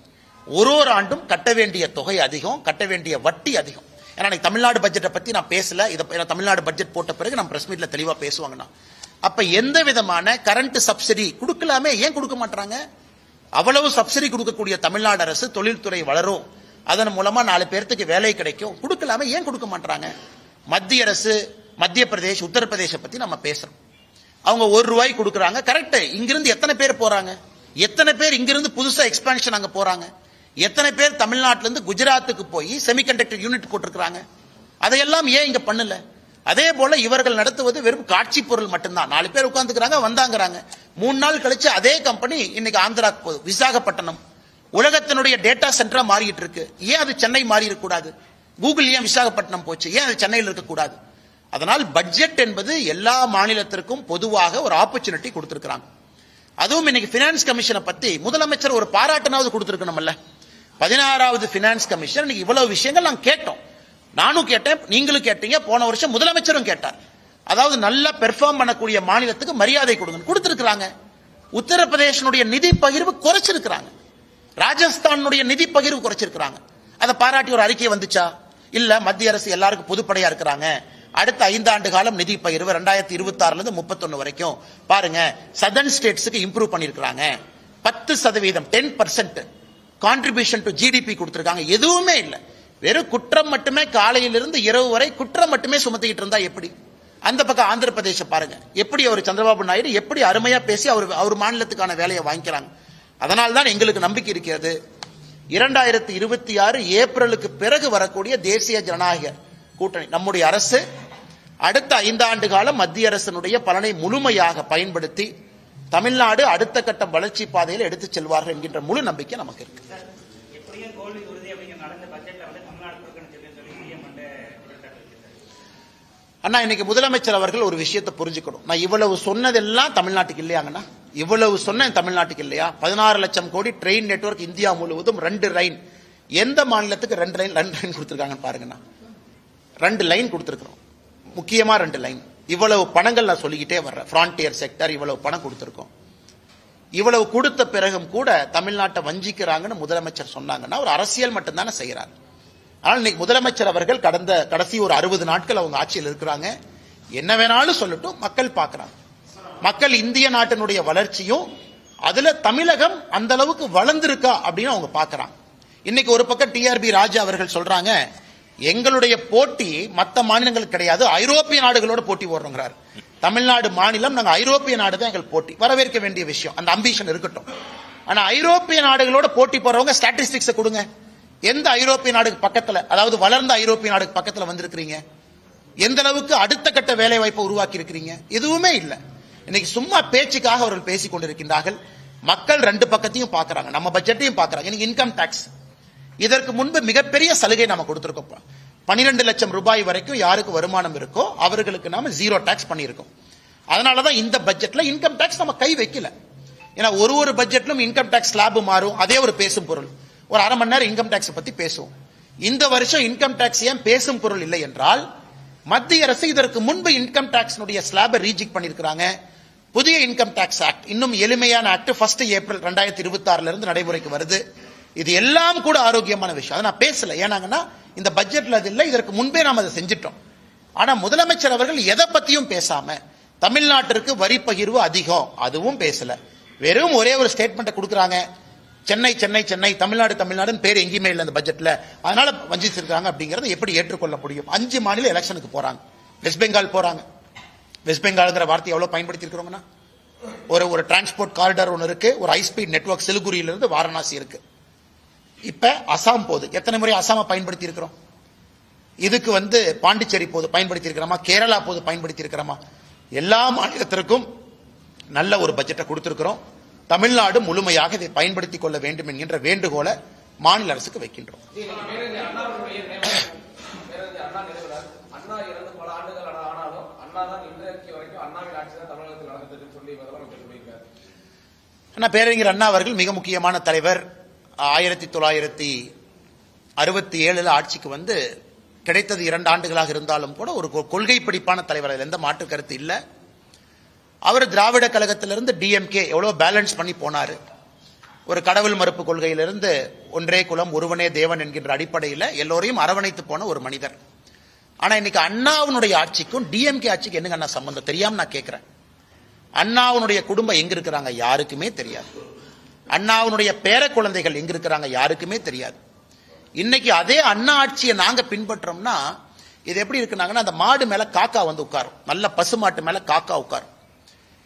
ஒரு ஆண்டும் கட்ட வேண்டிய தொகை அதிகம், கட்ட வேண்டிய வட்டி அதிகம். ஏன்னா தமிழ்நாடு பட்ஜெட்டை பத்தி நான் பேசல. இதை தமிழ்நாடு பட்ஜெட் போட்ட பிறகு நம்ம பிரஸ் மீட்ல தெளிவா பேசுவாங்கன்னா, அப்ப எந்த விதமான கரண்ட் சப்சிடி கொடுக்கலாமே, ஏன் கொடுக்க மாட்டாங்க? அவ்வளவு சப்சிடி கொடுக்கக்கூடிய தமிழ்நாடு அரசு தொழில்துறை வளரும், அதன் மூலமா 4 பேருக்கு வேலை கிடைக்கும், கொடுக்கலாமே, ஏன் கொடுக்க மாட்டாங்க? மத்திய அரசு, மத்திய பிரதேஷ், உத்தரப்பிரதேச பத்தி நம்ம பேசுறோம். அவங்க ₹1 கொடுக்கறாங்க. கரெக்ட். இங்கிருந்து எத்தனை பேர் போறாங்க? எத்தனை பேர் இங்கிருந்து புதுசா எக்ஸ்பான்ஷன் அங்க போறாங்க? எத்தனை பேர் தமிழ்நாட்டில இருந்து குஜராத்துக்கு போய் செமிகண்டக்டர் யூனிட் போட்டிருக்காங்க? அதையெல்லாம் ஏன் இங்க பண்ணல? அதே போல இவர்கள் நடத்துவது வெறும் காட்சி பொருள் மட்டும்தான். 4 பேர் உட்கார்ந்துக்கிறாங்க, வந்தாங்கிறாங்க. 3 நாள் கழிச்சு அதே கம்பெனி இன்னைக்கு ஆந்திராக்கு போகுது. விசாகப்பட்டினம் உலகத்தினுடைய டேட்டா சென்டரா மாறிட்டு இருக்கு. ஏன் அது சென்னை மாறி இருக்கக்கூடாது? கூகுள் ஏன் விசாகப்பட்டினம் போச்சு? ஏன் அது சென்னையில் இருக்கக்கூடாது? அதனால் பட்ஜெட் என்பது எல்லா மாநிலத்திற்கும் பொதுவாக ஒரு ஆப்பர்ச்சுனிட்டி கொடுத்திருக்கிறாங்க. அதுவும் இன்னைக்கு பினான்ஸ் கமிஷனை பத்தி முதலமைச்சர் ஒரு பாராட்டுனாவது கொடுத்திருக்கணும்ல. 16வது பினான்ஸ் கமிஷன் இன்னைக்கு இவ்வளவு விஷயங்கள் நாங்க கேட்டோம். நானும் கேட்டேன், நீங்களும் கேட்டீங்க, போன வருஷம் முதலமைச்சரும் கேட்டார். அதாவது நல்லா பெர்ஃபார்ம் பண்ணக்கூடிய மாநிலத்துக்கு மரியாதை கொடுங்க கொடுத்திருக்கிறாங்க. உத்தரப்பிரதேசனுடைய நிதி பகிர்வு குறைச்சிருக்கிறாங்க, ராஜஸ்தானுடைய நிதி பகிர்வு குறைச்சிருக்கிறாங்க. அதை பாராட்டி ஒரு அறிக்கை வந்துச்சா? இல்ல. மத்திய அரசு எல்லாருக்கும் பொதுப்படையா இருக்கிறாங்க. அடுத்த 5 ஆண்டு காலம் நிதி பகிர்வு 2026 இருந்து 31 வரைக்கும் பாருங்க, சதர்ன் ஸ்டேட்ஸுக்கு இம்ப்ரூவ் பண்ணிருக்காங்க. 10% 10% கான்ட்ரிபியூஷன் டு ஜிடிபி கொடுத்திருக்காங்க. எதுவுமே இல்ல, வெறும் குற்றம் மட்டுமே. காலையிலிருந்து இரவு வரை குற்றம் மட்டுமே சுமத்திக்கிட்டு இருந்தா எப்படி? அந்த பக்கம் ஆந்திர பிரதேச பாருங்க, எப்படி அவர் சந்திரபாபு நாயுடு எப்படி அருமையா பேசி அவர் மாநிலத்துக்கான வேலையை வாங்கிக்கிறாங்க. அதனால்தான் எங்களுக்கு நம்பிக்கை இருக்கிறது. 2026 ஏப்ரலுக்கு பிறகு வரக்கூடிய தேசிய ஜனநாயக கூட்டணி நம்முடைய அரசு அடுத்த 5 ஆண்டு காலம் மத்திய அரசினுடைய பலனை முழுமையாக பயன்படுத்தி தமிழ்நாடு அடுத்த கட்ட வளர்ச்சி பாதையில் எடுத்துச் செல்வார்கள் என்கின்ற முழு நம்பிக்கை நமக்கு இருக்கு. அண்ணா, இன்னைக்கு முதலமைச்சர் அவர்கள் ஒரு விஷயத்தை புரிஞ்சுக்கணும். நான் இவ்வளவு சொன்னதெல்லாம் தமிழ்நாட்டுக்கு இல்லையாங்கண்ணா? இவ்வளவு சொன்ன தமிழ்நாட்டுக்கு இல்லையா? 16 லட்சம் கோடி ட்ரெயின் நெட்வொர்க் இந்தியா முழுவதும் 2 லைன். எந்த மாநிலத்துக்கு 2 லைன் கொடுத்திருக்காங்கன்னு பாருங்கண்ணா. 2 லைன் கொடுத்திருக்கிறோம். முக்கியமா 2 லைன். இவ்வளவு பணங்கள் நான் சொல்லிக்கிட்டே வர்றேன். ஃப்ரான்டியர் செக்டர் இவ்வளவு பணம் கொடுத்திருக்கோம். இவ்வளவு கொடுத்த பிறகும் கூட தமிழ்நாட்டை வஞ்சிக்கிறாங்கன்னு முதலமைச்சர் சொன்னாங்கன்னா ஒரு அரசியல் மட்டும்தானே செய்யறாங்க. ஆனால் இன்னைக்கு முதலமைச்சர் அவர்கள் கடைசி ஒரு 60 நாட்கள் அவங்க ஆட்சியில் இருக்கிறாங்க. என்ன வேணாலும் சொல்லட்டும், மக்கள் பார்க்கறாங்க. மக்கள் இந்திய நாட்டினுடைய வளர்ச்சியும் அதுல தமிழகம் அந்த அளவுக்கு வளர்ந்திருக்கா அப்படின்னு அவங்க பார்க்கறாங்க. இன்னைக்கு ஒரு பக்கம் டிஆர்பி ராஜா அவர்கள் சொல்றாங்க, எங்களுடைய போட்டி மற்ற மாநிலங்களுக்கு கிடையாது, ஐரோப்பிய நாடுகளோட போட்டி போடுறோங்கிறார். தமிழ்நாடு மாநிலம், நாங்க ஐரோப்பிய நாடு தான் எங்கள் போட்டி. வரவேற்க வேண்டிய விஷயம், அந்த அம்பிஷன் இருக்கட்டும். ஆனா ஐரோப்பிய நாடுகளோட போட்டி போறவங்க ஸ்டாட்டிஸ்டிக்ஸ் கொடுங்க. எந்த ஐரோப்பிய நாடுக்கு பக்கத்துல, அதாவது வளர்ந்த ஐரோப்பிய நாடுக்கு பக்கத்துல வந்திருக்கிறீங்க? எந்த அளவுக்கு அடுத்த கட்ட வேலை வாய்ப்பை உருவாக்கி இருக்கிறீங்க? எதுவுமே இல்லை. இன்னைக்கு சும்மா பேச்சுக்காக அவர்கள் பேசிக் கொண்டிருக்கின்றார்கள். மக்கள் 2 பக்கத்தையும் பார்க்கறாங்க, நம்ம பட்ஜெட்டையும் பார்க்கறாங்க. இன்னைக்கு இன்கம் டாக்ஸ், இதற்கு முன்பு மிகப்பெரிய சலுகை நாம கொடுத்திருக்கோம். 12 லட்சம் ரூபாய் வரைக்கும் யாருக்கு வருமானம் இருக்கோ அவர்களுக்கு நாம 0 டாக்ஸ் பண்ணியிருக்கோம். அதனாலதான் இந்த பட்ஜெட்ல இன்கம் டாக்ஸ் நம்ம கை வைக்கல. ஏன்னா ஒரு பட்ஜெட்லும் இன்கம் டாக்ஸ் ஸ்லாப் மாறும், அதே ஒரு பேசும் பொருள். ஒரு அரை மணி நேரம் இன்கம் டாக்ஸ் பத்தி பேசுவோம். இந்த வருஷம் இன்கம் டாக்ஸ் ஏன் பேசும் பொருள் இல்லை என்றால், மத்திய அரசு இதற்கு முன்பு இன்கம் டாக்ஸ் ஸ்லாபை ரீஜெக்ட் பண்ணிருக்காங்க. புதிய இன்கம் டாக்ஸ் ஆக்ட், இன்னும் எளிமையான ஆக்ட் 1 ஏப்ரல் 2026 இருந்து நடைமுறைக்கு வருது. இது எல்லாம் கூட ஆரோக்கியமான விஷயம். அதை நான் பேசல, ஏன்னாங்கன்னா இந்த பட்ஜெட்ல அது இல்லை, இதற்கு முன்பே நாம் அதை செஞ்சிட்டோம். ஆனா முதலமைச்சர் அவர்கள் எதை பத்தியும் பேசாம தமிழ்நாட்டிற்கு வரி பகிர்வு அதிகம் அதுவும் பேசல. வெறும் ஒரே ஒரு ஸ்டேட்மெண்ட் கொடுக்கறாங்க, சென்னை சென்னை சென்னை, தமிழ்நாடு தமிழ்நாடுன்னு பேர் எங்கேயுமே இல்லை அந்த பட்ஜெட்ல, அதனால வஞ்சிச்சிருக்காங்க. அப்படிங்கறத எப்படி ஏற்றுக்கொள்ள முடியும்? 5 மாநில எலெக்ஷனுக்கு போறாங்க. வெஸ்ட் பெங்கால் போறாங்க. வெஸ்ட் பெங்கால்ங்கிற வார்த்தை எவ்வளவு பயன்படுத்தி இருக்கிறோம்னா, ஒரு டிரான்ஸ்போர்ட் காரிடார் ஒன்று இருக்கு, ஒரு ஹை ஸ்பீட் நெட்வொர்க் சிலிகுரியிலிருந்து வாரணாசி இருக்கு. இப்ப அசாம் போகுது. எத்தனை முறை அசாம பயன்படுத்தி இருக்கிறோம்? இதுக்கு பாண்டிச்சேரி போது பயன்படுத்தி இருக்கிறோமா, கேரளா போது பயன்படுத்தி இருக்கிறோமா? எல்லா மாநிலத்திற்கும் நல்ல ஒரு பட்ஜெட்டை கொடுத்திருக்கிறோம். தமிழ்நாடு முழுமையாக இதை பயன்படுத்திக் கொள்ள வேண்டும் என்கின்ற வேண்டுகோளை மாநில அரசுக்கு வைக்கின்றோம். பேரறிஞர் அண்ணா அவர்கள் மிக முக்கியமான தலைவர். 1967 ஆட்சிக்கு கிடைத்தது 2 ஆண்டுகளாக இருந்தாலும் கூட ஒரு கொள்கை பிடிப்பான தலைவர், அதில் எந்த மாற்று கருத்து இல்லை. அவர் திராவிட கழகத்திலிருந்து டிஎம்கே எவ்வளவு பேலன்ஸ் பண்ணி போனாரு. ஒரு கடவுள் மறுப்பு கொள்கையிலிருந்து ஒன்றே குலம் ஒருவனே தேவன் என்கின்ற அடிப்படையில் எல்லோரையும் அரவணைத்து போன ஒரு மனிதர். ஆனா இன்னைக்கு அண்ணாவுடைய ஆட்சிக்கும் டிஎம்கே ஆட்சிக்கு என்னங்க அண்ணா சம்பந்தம் தெரியாம நான் கேட்கிறேன். அண்ணாவுடைய குடும்பம் எங்க இருக்கிறாங்க யாருக்குமே தெரியாது. அண்ணாவுடைய பேர குழந்தைகள் எங்க இருக்கிறாங்க யாருக்குமே தெரியாது. இன்னைக்கு அதே அண்ணா ஆட்சியை நாங்க பின்பற்றோம்னா இது எப்படி இருக்குனாங்கன்னா, அந்த மாடு மேல காக்கா உட்காரும், நல்ல பசுமாட்டு மேல காக்கா உட்காரும்.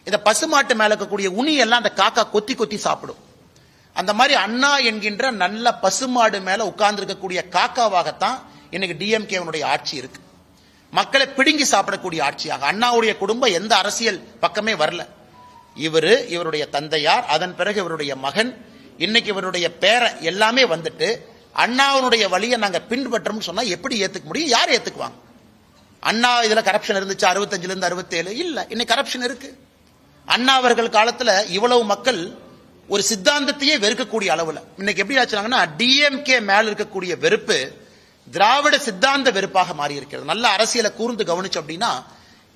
இந்த பசுமாட்டு மேல இருக்கக்கூடிய உனி எல்லாம் அந்த காக்கா கொத்தி கொத்தி சாப்பிடும். அந்த மாதிரி அண்ணா என்கின்ற நல்ல பசுமாடு மேல உட்கார்ந்து இருக்கக்கூடிய காக்காவாகத்தான் இன்னைக்கு டிஎம்கே ஆட்சி இருக்கு. மக்களை பிடுங்கி சாப்பிடக்கூடிய ஆட்சியாக. அண்ணாவுடைய குடும்பம் எந்த அரசியல் பக்கமே வரல. இவருடைய தந்தையார், அதன் பிறகு இவருடைய மகன், இன்னைக்கு இவருடைய பேர எல்லாமே அண்ணாவுடைய வழியை நாங்க பின்பற்றோம்னு சொன்னா எப்படி ஏத்துக்க முடியும்? யார் ஏத்துக்குவாங்க? அண்ணா இதுல கரப்ஷன் இருந்துச்சு 65 இருந்து 67 இல்ல, இன்னைக்கு கரப்ஷன் இருக்கு. அண்ணா அவர்கள் காலத்துல இவ்வளவு மக்கள் ஒரு சித்தாந்தத்தையே வெறுக்கக்கூடிய அளவுல இன்னைக்கு எப்படி ஆச்சுனாங்கன்னா, டிஎம்கே மேல இருக்கக்கூடிய வெறுப்பு திராவிட சித்தாந்த வெறுப்பாக மாறி இருக்கிறது. நல்ல அரசியலை கூர்ந்து கவனிச்சு அப்படின்னா,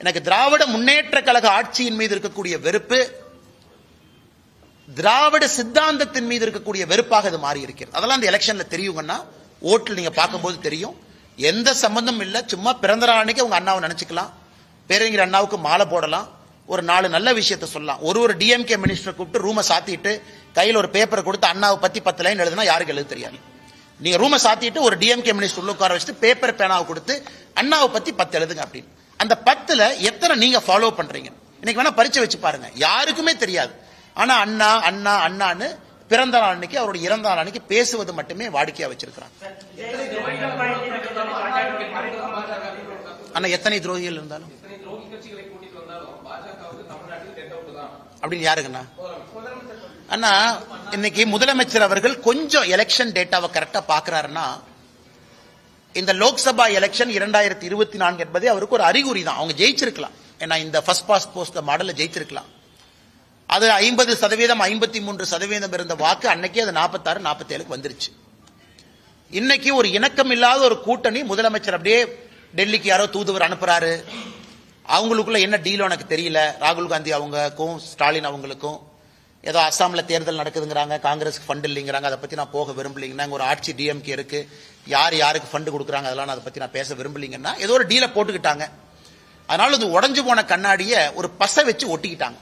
எனக்கு திராவிட முன்னேற்ற கழக ஆட்சியின் மீது இருக்கக்கூடிய வெறுப்பு திராவிட சித்தாந்தத்தின் மீது இருக்கக்கூடிய வெறுப்பாக அது மாறி இருக்கிறது. அதெல்லாம் அந்த எலெக்ஷன்ல தெரியுங்கன்னா, ஓட்டில் நீங்க பார்க்கும்போது தெரியும். எந்த சம்பந்தம் இல்ல, சும்மா பிறந்த நாள் அன்னைக்கு அவங்க அண்ணாவை நினைச்சுக்கலாம், பேரறிஞர் அண்ணாவுக்கு மாலை போடலாம், ஒரு 4 நல்ல விஷயத்தை சொல்லலாம். ஒரு டிஎம்கே மினிஸ்டர் கூப்பிட்டு ரூமை சாத்திட்டு கையில் ஒரு பேப்பரை கொடுத்து அண்ணாவை பத்தி 10 லைன் எழுதுனா யாருக்கு எழுத தெரியாது. நீங்க ரூமை சாத்திட்டு ஒரு டிஎம்கே மினிஸ்டர் உள்ள உட்கார வச்சுட்டு பேப்பர் பேனாவை கொடுத்து அண்ணாவை பத்தி 10 எழுதுங்க அப்படின்னு. அந்த 10ல எத்தனை நீங்க ஃபாலோ பண்றீங்க? இன்னைக்கு வேணா பரிச்சை வச்சு பாருங்க, யாருக்குமே தெரியாது. ஆனா அண்ணா அண்ணா அண்ணான்னு பிறந்த நாள் அன்னைக்கு, அவருடைய இறந்த நாள் அன்னைக்கு பேசுவது மட்டுமே வாடிக்கையா வச்சிருக்கிறாங்க. ஆனா எத்தனை துரோகிகள் இருந்தாலும் அப்படின்னு யாருக்குண்ணா? அண்ணா இன்னைக்கு முதலமைச்சர் அவர்கள் கொஞ்சம் எலெக்ஷன் டேட்டாவை கரெக்டா பாக்குறாருன்னா, இந்த லோக்சபா எலெக்ஷன் 2024 என்பதே அவருக்கு ஒரு அறிகுறி தான். அவங்க ஜெயிச்சிருக்கலாம், ஏன்னா இந்த ஃபர்ஸ்ட் பாஸ்ட் போஸ்ட் மாடல்ல ஜெயிச்சிருக்கலாம். அது 50%, 53% இருந்த வாக்கு அன்னைக்கு அது 46, 47 வந்துருச்சு. இன்னைக்கு ஒரு இணக்கம் இல்லாத ஒரு கூட்டணி முதலமைச்சர் அப்படியே டெல்லிக்கு யாரோ தூதுவர் அனுப்புறாரு, அவங்களுக்குள்ள என்ன டீல் எனக்கு தெரியல. ராகுல் காந்தி அவங்களுக்கும் ஸ்டாலின் அவங்களுக்கும் ஏதோ அஸ்ஸாம்ல தேர்தல் நடக்குதுங்கிறாங்க, காங்கிரஸுக்கு ஃபண்ட் இல்லைங்கிறாங்க, அதை பத்தி நான் போக விரும்பலீங்கன்னா, ஒரு ஆட்சி டிஎம்கே இருக்கு, யார் யாருக்கு ஃபண்ட் கொடுக்குறாங்க அதெல்லாம் அதை பத்தி நான் பேச விரும்பலீங்கன்னா ஏதோ ஒரு டீலை போட்டுக்கிட்டாங்க. அதனால இது உடஞ்சு போன கண்ணாடியை ஒரு பசை வச்சு ஒட்டிக்கிட்டாங்க.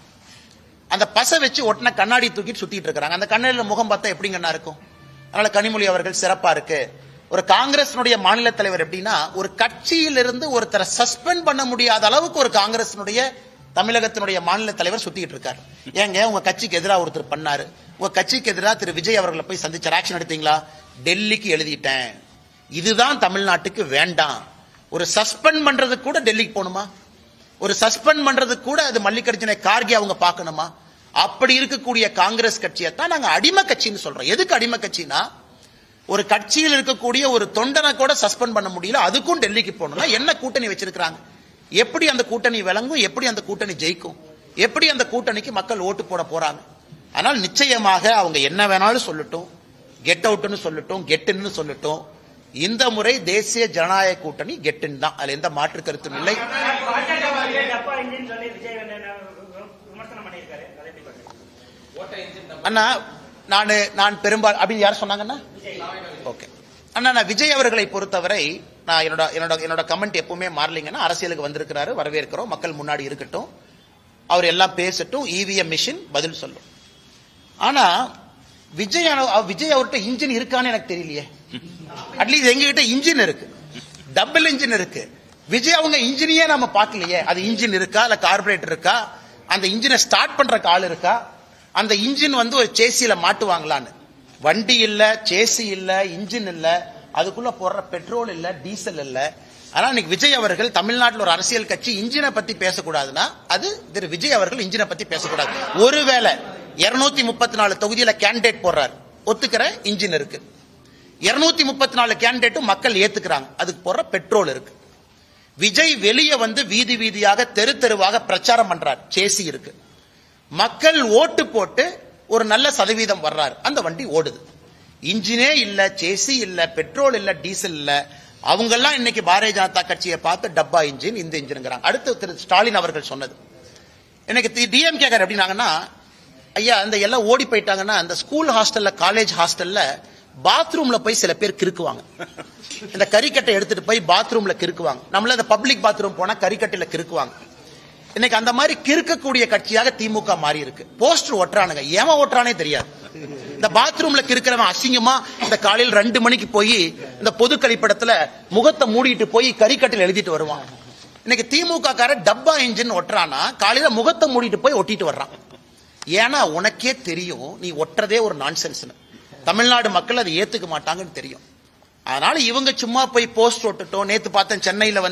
அந்த பசை வச்சு ஒட்டின கண்ணாடி தூக்கிட்டு சுத்திட்டு இருக்காங்க. அந்த கண்ணாடியில முகம் பார்த்தா எப்படிங்கன்னா இருக்கும். அதனால கனிமொழி அவர்கள் சிறப்பா இருக்கு. ஒரு காங்கிரஸினுடைய மாநில தலைவர் எப்படின்னா, ஒரு கட்சியிலிருந்து ஒருத்தரை சஸ்பெண்ட் பண்ண முடியாத அளவுக்கு ஒரு காங்கிரஸினுடைய தமிழகத்தினுடைய மாநில தலைவர் சுத்திட்டு இருக்காரு. ஏங்க உங்க கட்சிக்கு எதிராக ஒருத்தர் பண்ணாரு, உங்க கட்சிக்கு எதிராக திரு விஜய் அவர்களை போய் சந்திச்சார், ஆக்ஷன் எடுத்தீங்களா? டெல்லிக்கு எழுதிட்டேன், இதுதான் தமிழ்நாட்டுக்கு வேண்டாம். ஒரு சஸ்பெண்ட் பண்றதுக்கு கூட டெல்லிக்கு போகணுமா? ஒரு சஸ்பெண்ட் பண்றதுக்கு கூட அது மல்லிகார்ஜுன கார்கே அவங்க பார்க்கணுமா? அப்படி இருக்கக்கூடிய காங்கிரஸ் கட்சியை தான் நாங்க அடிமை கட்சின்னு சொல்றோம். எதுக்கு அடிமை கட்சினா, ஒரு கட்சியில் இருக்கக்கூடிய ஒரு தொண்டனை கூட சஸ்பெண்ட் பண்ண முடியல, அதுக்கும் டெல்லிக்கு போகணும்னா என்ன கூட்டணி வச்சிருக்காங்க? எப்படி அந்த கூட்டணி விளங்கும்? எப்படி அந்த கூட்டணி ஜெயிக்கும்? எப்படி அந்த கூட்டணிக்கு மக்கள் ஓட்டு போட போறாங்க? ஆனால் நிச்சயமாக அவங்க என்ன வேணாலும் சொல்லட்டும், கெட் அவுட்னு சொல்லட்டும், கெட்டுன்னு சொல்லட்டும், இந்த முறை தேசிய ஜனநாயக கூட்டணி கெட்டுன்னு தான், அதுல எந்த மாற்று கருத்தும் இல்லை. அண்ணா நான் பெரும்பாலும் அப்படின்னு யார் சொன்னாங்கன்னா, ஓகே அண்ணா, நான் விஜய் அவர்களை பொறுத்தவரை நான் என்னோட கமெண்ட் எப்பவுமே மாறலிங்கன்னா, அரசியலுக்கு வந்திருக்கிறாரு, வரவேற்கிறோம், மக்கள் முன்னாடி இருக்கட்டும், அவர் எல்லாம் பேசட்டும், இவிஎம் மிஷின் பதில் சொல்லும். ஆனா விஜய் அவர்கிட்ட இன்ஜின் இருக்கான்னு எனக்கு தெரியலையே. அட்லீஸ்ட் எங்ககிட்ட இன்ஜின் இருக்கு, டபுள் இன்ஜின் இருக்கு. விஜய் அவங்க இன்ஜினியே நம்ம பார்க்கலையே. அது இன்ஜின் இருக்கா, இல்ல கார்பரேட்டர் இருக்கா, அந்த இன்ஜினை ஸ்டார்ட் பண்ற ஆள் இருக்கா, அந்த இன்ஜின் ஒரு சேசியில மாட்டுவாங்களான்னு. வண்டி இல்ல, சேசி இல்ல, இன்ஜின் இல்ல, அதுக்குள்ள போடுற பெட்ரோல் இல்ல, டீசல் இல்ல. ஆனா இன்னைக்கு விஜய் அவர்கள் தமிழ்நாட்டில் ஒரு அரசியல் கட்சி இன்ஜினை பத்தி பேசக்கூடாதுன்னா அது திரு விஜய் அவர்கள் இன்ஜினை பத்தி பேசக்கூடாது. ஒருவேளை 234 தொகுதியில கேண்டிடேட் போடுறாரு, ஒத்துக்கிற இன்ஜின் இருக்கு. 234 கேண்டிடேட்டும் மக்கள் ஏத்துக்கிறாங்க, அதுக்கு போடுற பெட்ரோல் இருக்கு. விஜய் வெளியே வீதி வீதியாக தெரு தெருவாக பிரச்சாரம் பண்றார், சேசி இருக்கு. மக்கள் ஓட்டு போட்டு ஒரு நல்ல சதவீதம் வர்றாரு, அந்த வண்டி ஓடுது. இன்ஜினே இல்ல, சேசி இல்ல, பெட்ரோல் இல்ல, டீசல் இல்ல. அவங்க எல்லாம் இன்னைக்கு பாரதிய ஜனதா கட்சியை பார்த்து டப்பா இன்ஜின், இந்த இன்ஜின்ங்கிறாங்க. அடுத்து திரு ஸ்டாலின் அவர்கள் சொன்னது எனக்கு டிஎம்கே எப்படின்னாங்கன்னா, ஐயா அந்த எல்லாம் ஓடி போயிட்டாங்கன்னா, அந்த ஸ்கூல் ஹாஸ்டல்ல, காலேஜ் ஹாஸ்டல்ல பாத்ரூம்ல போய் சில பேர் கிறுக்குவாங்க. இந்த கறிக்கட்டை எடுத்துட்டு போய் பாத்ரூம்ல கிறுக்குவாங்க. நம்மள இந்த பப்ளிக் பாத்ரூம் போனா கறிக்கட்டையில கிறுக்குவாங்க. இன்னைக்கு அந்த மாதிரி கிறுக்கக்கூடிய கட்சியாக திமுக மாறி இருக்கு. போஸ்டர் ஒட்டுறானுங்க, ஏமா ஒட்டுறானே தெரியாது. இந்த பாத்ரூம்ல கிறுக்கிறவன் அசிங்கமா இந்த காலையில் 2 மணிக்கு போய் இந்த பொது கழிப்பிடத்துல முகத்தை மூடிட்டு போய் கறிக்கட்டையில் எழுதிட்டு வருவான். இன்னைக்கு திமுக கார டப்பா இன்ஜின் ஒட்டுறானா, காலையில முகத்தை மூடிட்டு போய் ஒட்டிட்டு வர்றான். ஏன்னா உனக்கே தெரியும் நீ ஒட்டுறதே ஒரு நான்சென்ஸ். தமிழ்நாடு மக்கள் அதை ஏத்துக்க மாட்டாங்கன்னு தெரியும். அதனால இவங்க சும்மா போய் போஸ்ட் ஒட்டுட்டோம். நேத்து பார்த்தேன் சென்னையில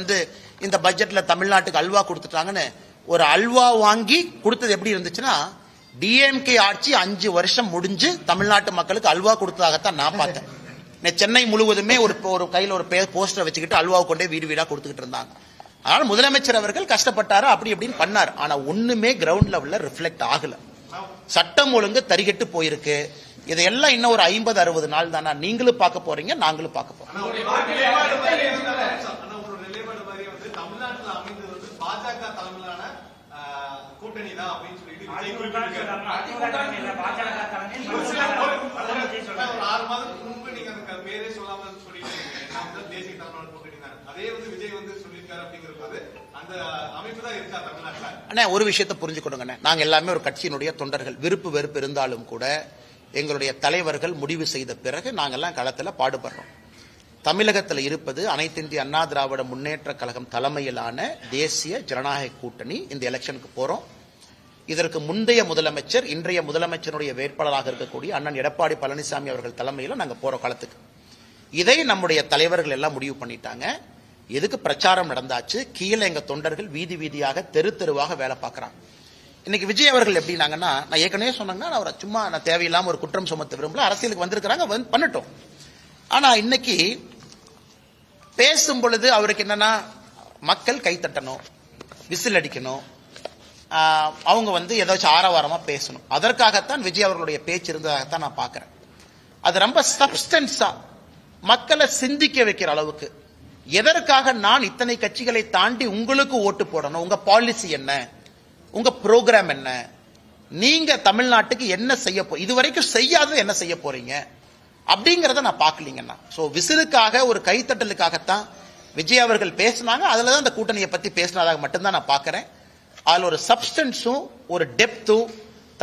இந்த பட்ஜெட்ல தமிழ்நாட்டுக்கு அல்வா கொடுத்துட்டாங்கன்னு. ஒரு அல்வா வாங்கி கொடுத்தது எப்படி இருந்துச்சுன்னா, டிஎம்கே ஆட்சி 5 வருஷம் முடிஞ்சு தமிழ்நாட்டு மக்களுக்கு அல்வா கொடுத்ததாகத்தான் நான் பார்த்தேன். சென்னை முழுவதுமே ஒரு கையில் ஒரு போஸ்டர் வச்சுக்கிட்டு அல்வாவை கொண்டே வீடு வீடா கொடுத்துக்கிட்டு இருந்தாங்க. அதனால முதலமைச்சர் அவர்கள் கஷ்டப்பட்டாரு, அப்படி இப்படின்னு பண்ணார். ஆனா ஒண்ணுமே கிரவுண்ட் லெவல்ல ரிஃப்ளெக்ட் ஆகல. சட்டம் ஒழுங்கு தரிகட்டு போயிருக்கு. இதெல்லாம் இன்னும் ஒரு 50-60 நாள் தானா, நீங்களும் பார்க்க போறீங்க, நாங்களும் பார்க்க போறோம். பாஜக தலைமையிலான கூட்டணி தான் அப்படின்னு சொல்லிட்டு ஒரு 6 மாதத்துக்கு முன்பு நீங்க அந்த பேரே சொல்லாம சொல்லிட்டு தேசிய தலைமையிலான கூட்டணி தான். அதே விஜய் சொல்லியிருக்காரு அப்படிங்கிறது அந்த அமைப்பு தான் இருக்கா தமிழ்நாட்டில். அண்ணா ஒரு விஷயத்தை புரிஞ்சுக்கணுங்க, நாங்க எல்லாமே ஒரு கட்சியினுடைய தொண்டர்கள். விருப்பு வெறுப்பு இருந்தாலும் கூட எங்களுடைய தலைவர்கள் முடிவு செய்த பிறகு நாங்கெல்லாம் களத்தில் பாடுபடுறோம். தமிழகத்தில் இருப்பது அனைத்து இந்திய அண்ணா திராவிட முன்னேற்ற கழகம் தலைமையிலான தேசிய ஜனநாயக கூட்டணி. இந்த எலெக்ஷனுக்கு போறோம். இதற்கு முந்தைய முதலமைச்சர், இன்றைய முதலமைச்சருடைய வேட்பாளராக இருக்கக்கூடிய அண்ணன் எடப்பாடி பழனிசாமி அவர்கள் தலைமையில் நாங்க போறோம் களத்துக்கு. இதை நம்முடைய தலைவர்கள் எல்லாம் முடிவு பண்ணிட்டாங்க. எதுக்கு பிரச்சாரம் நடந்தாச்சு, கீழே எங்க தொண்டர்கள் வீதி வீதியாக தெரு தெருவாக வேலை பார்க்கறாங்க. இன்னைக்கு விஜய் அவர்கள் எப்படின்னாங்கன்னா, நான் ஏற்கனவே சொன்னாங்கன்னா அவரை சும்மா நான் தேவையில்லாம ஒரு குற்றம் சுமத்த விரும்பல, அரசியலுக்கு வந்திருக்கிறாங்க, பண்ணட்டும். ஆனா இன்னைக்கு பேசும் பொழுது அவருக்கு என்னன்னா, மக்கள் கைத்தட்டணும், விசில் அடிக்கணும், அவங்க ஏதாச்சும் ஆரவாரமா பேசணும். அதற்காகத்தான் விஜய் அவர்களுடைய பேச்சு இருந்ததாகத்தான் நான் பார்க்கிறேன். அது ரொம்ப சப்ஸ்டன்ஸா மக்களை சிந்திக்க வைக்கிற அளவுக்கு எதற்காக நான் இத்தனை கட்சிகளை தாண்டி உங்களுக்கு ஓட்டு போடணும்? உங்க பாலிசி என்ன, உங்க ப்ரோக்ராம் என்ன, நீங்க தமிழ்நாட்டுக்கு என்ன செய்ய இதுவரைக்கும் செய்யாதது என்ன செய்ய போறீங்க அப்படிங்கறத நான் பார்க்கலீங்கன்னா. சோ விசிலுக்காக ஒரு கைத்தட்டலுக்காகத்தான் விஜய் அவர்கள் பேசினாங்க. அதுலதான் அந்த கூட்டணியை பத்தி பேசினதாக மட்டும்தான் நான் பார்க்கிறேன். அதுல ஒரு சப்ஸ்டன்ஸும் ஒரு டெப்த்தும்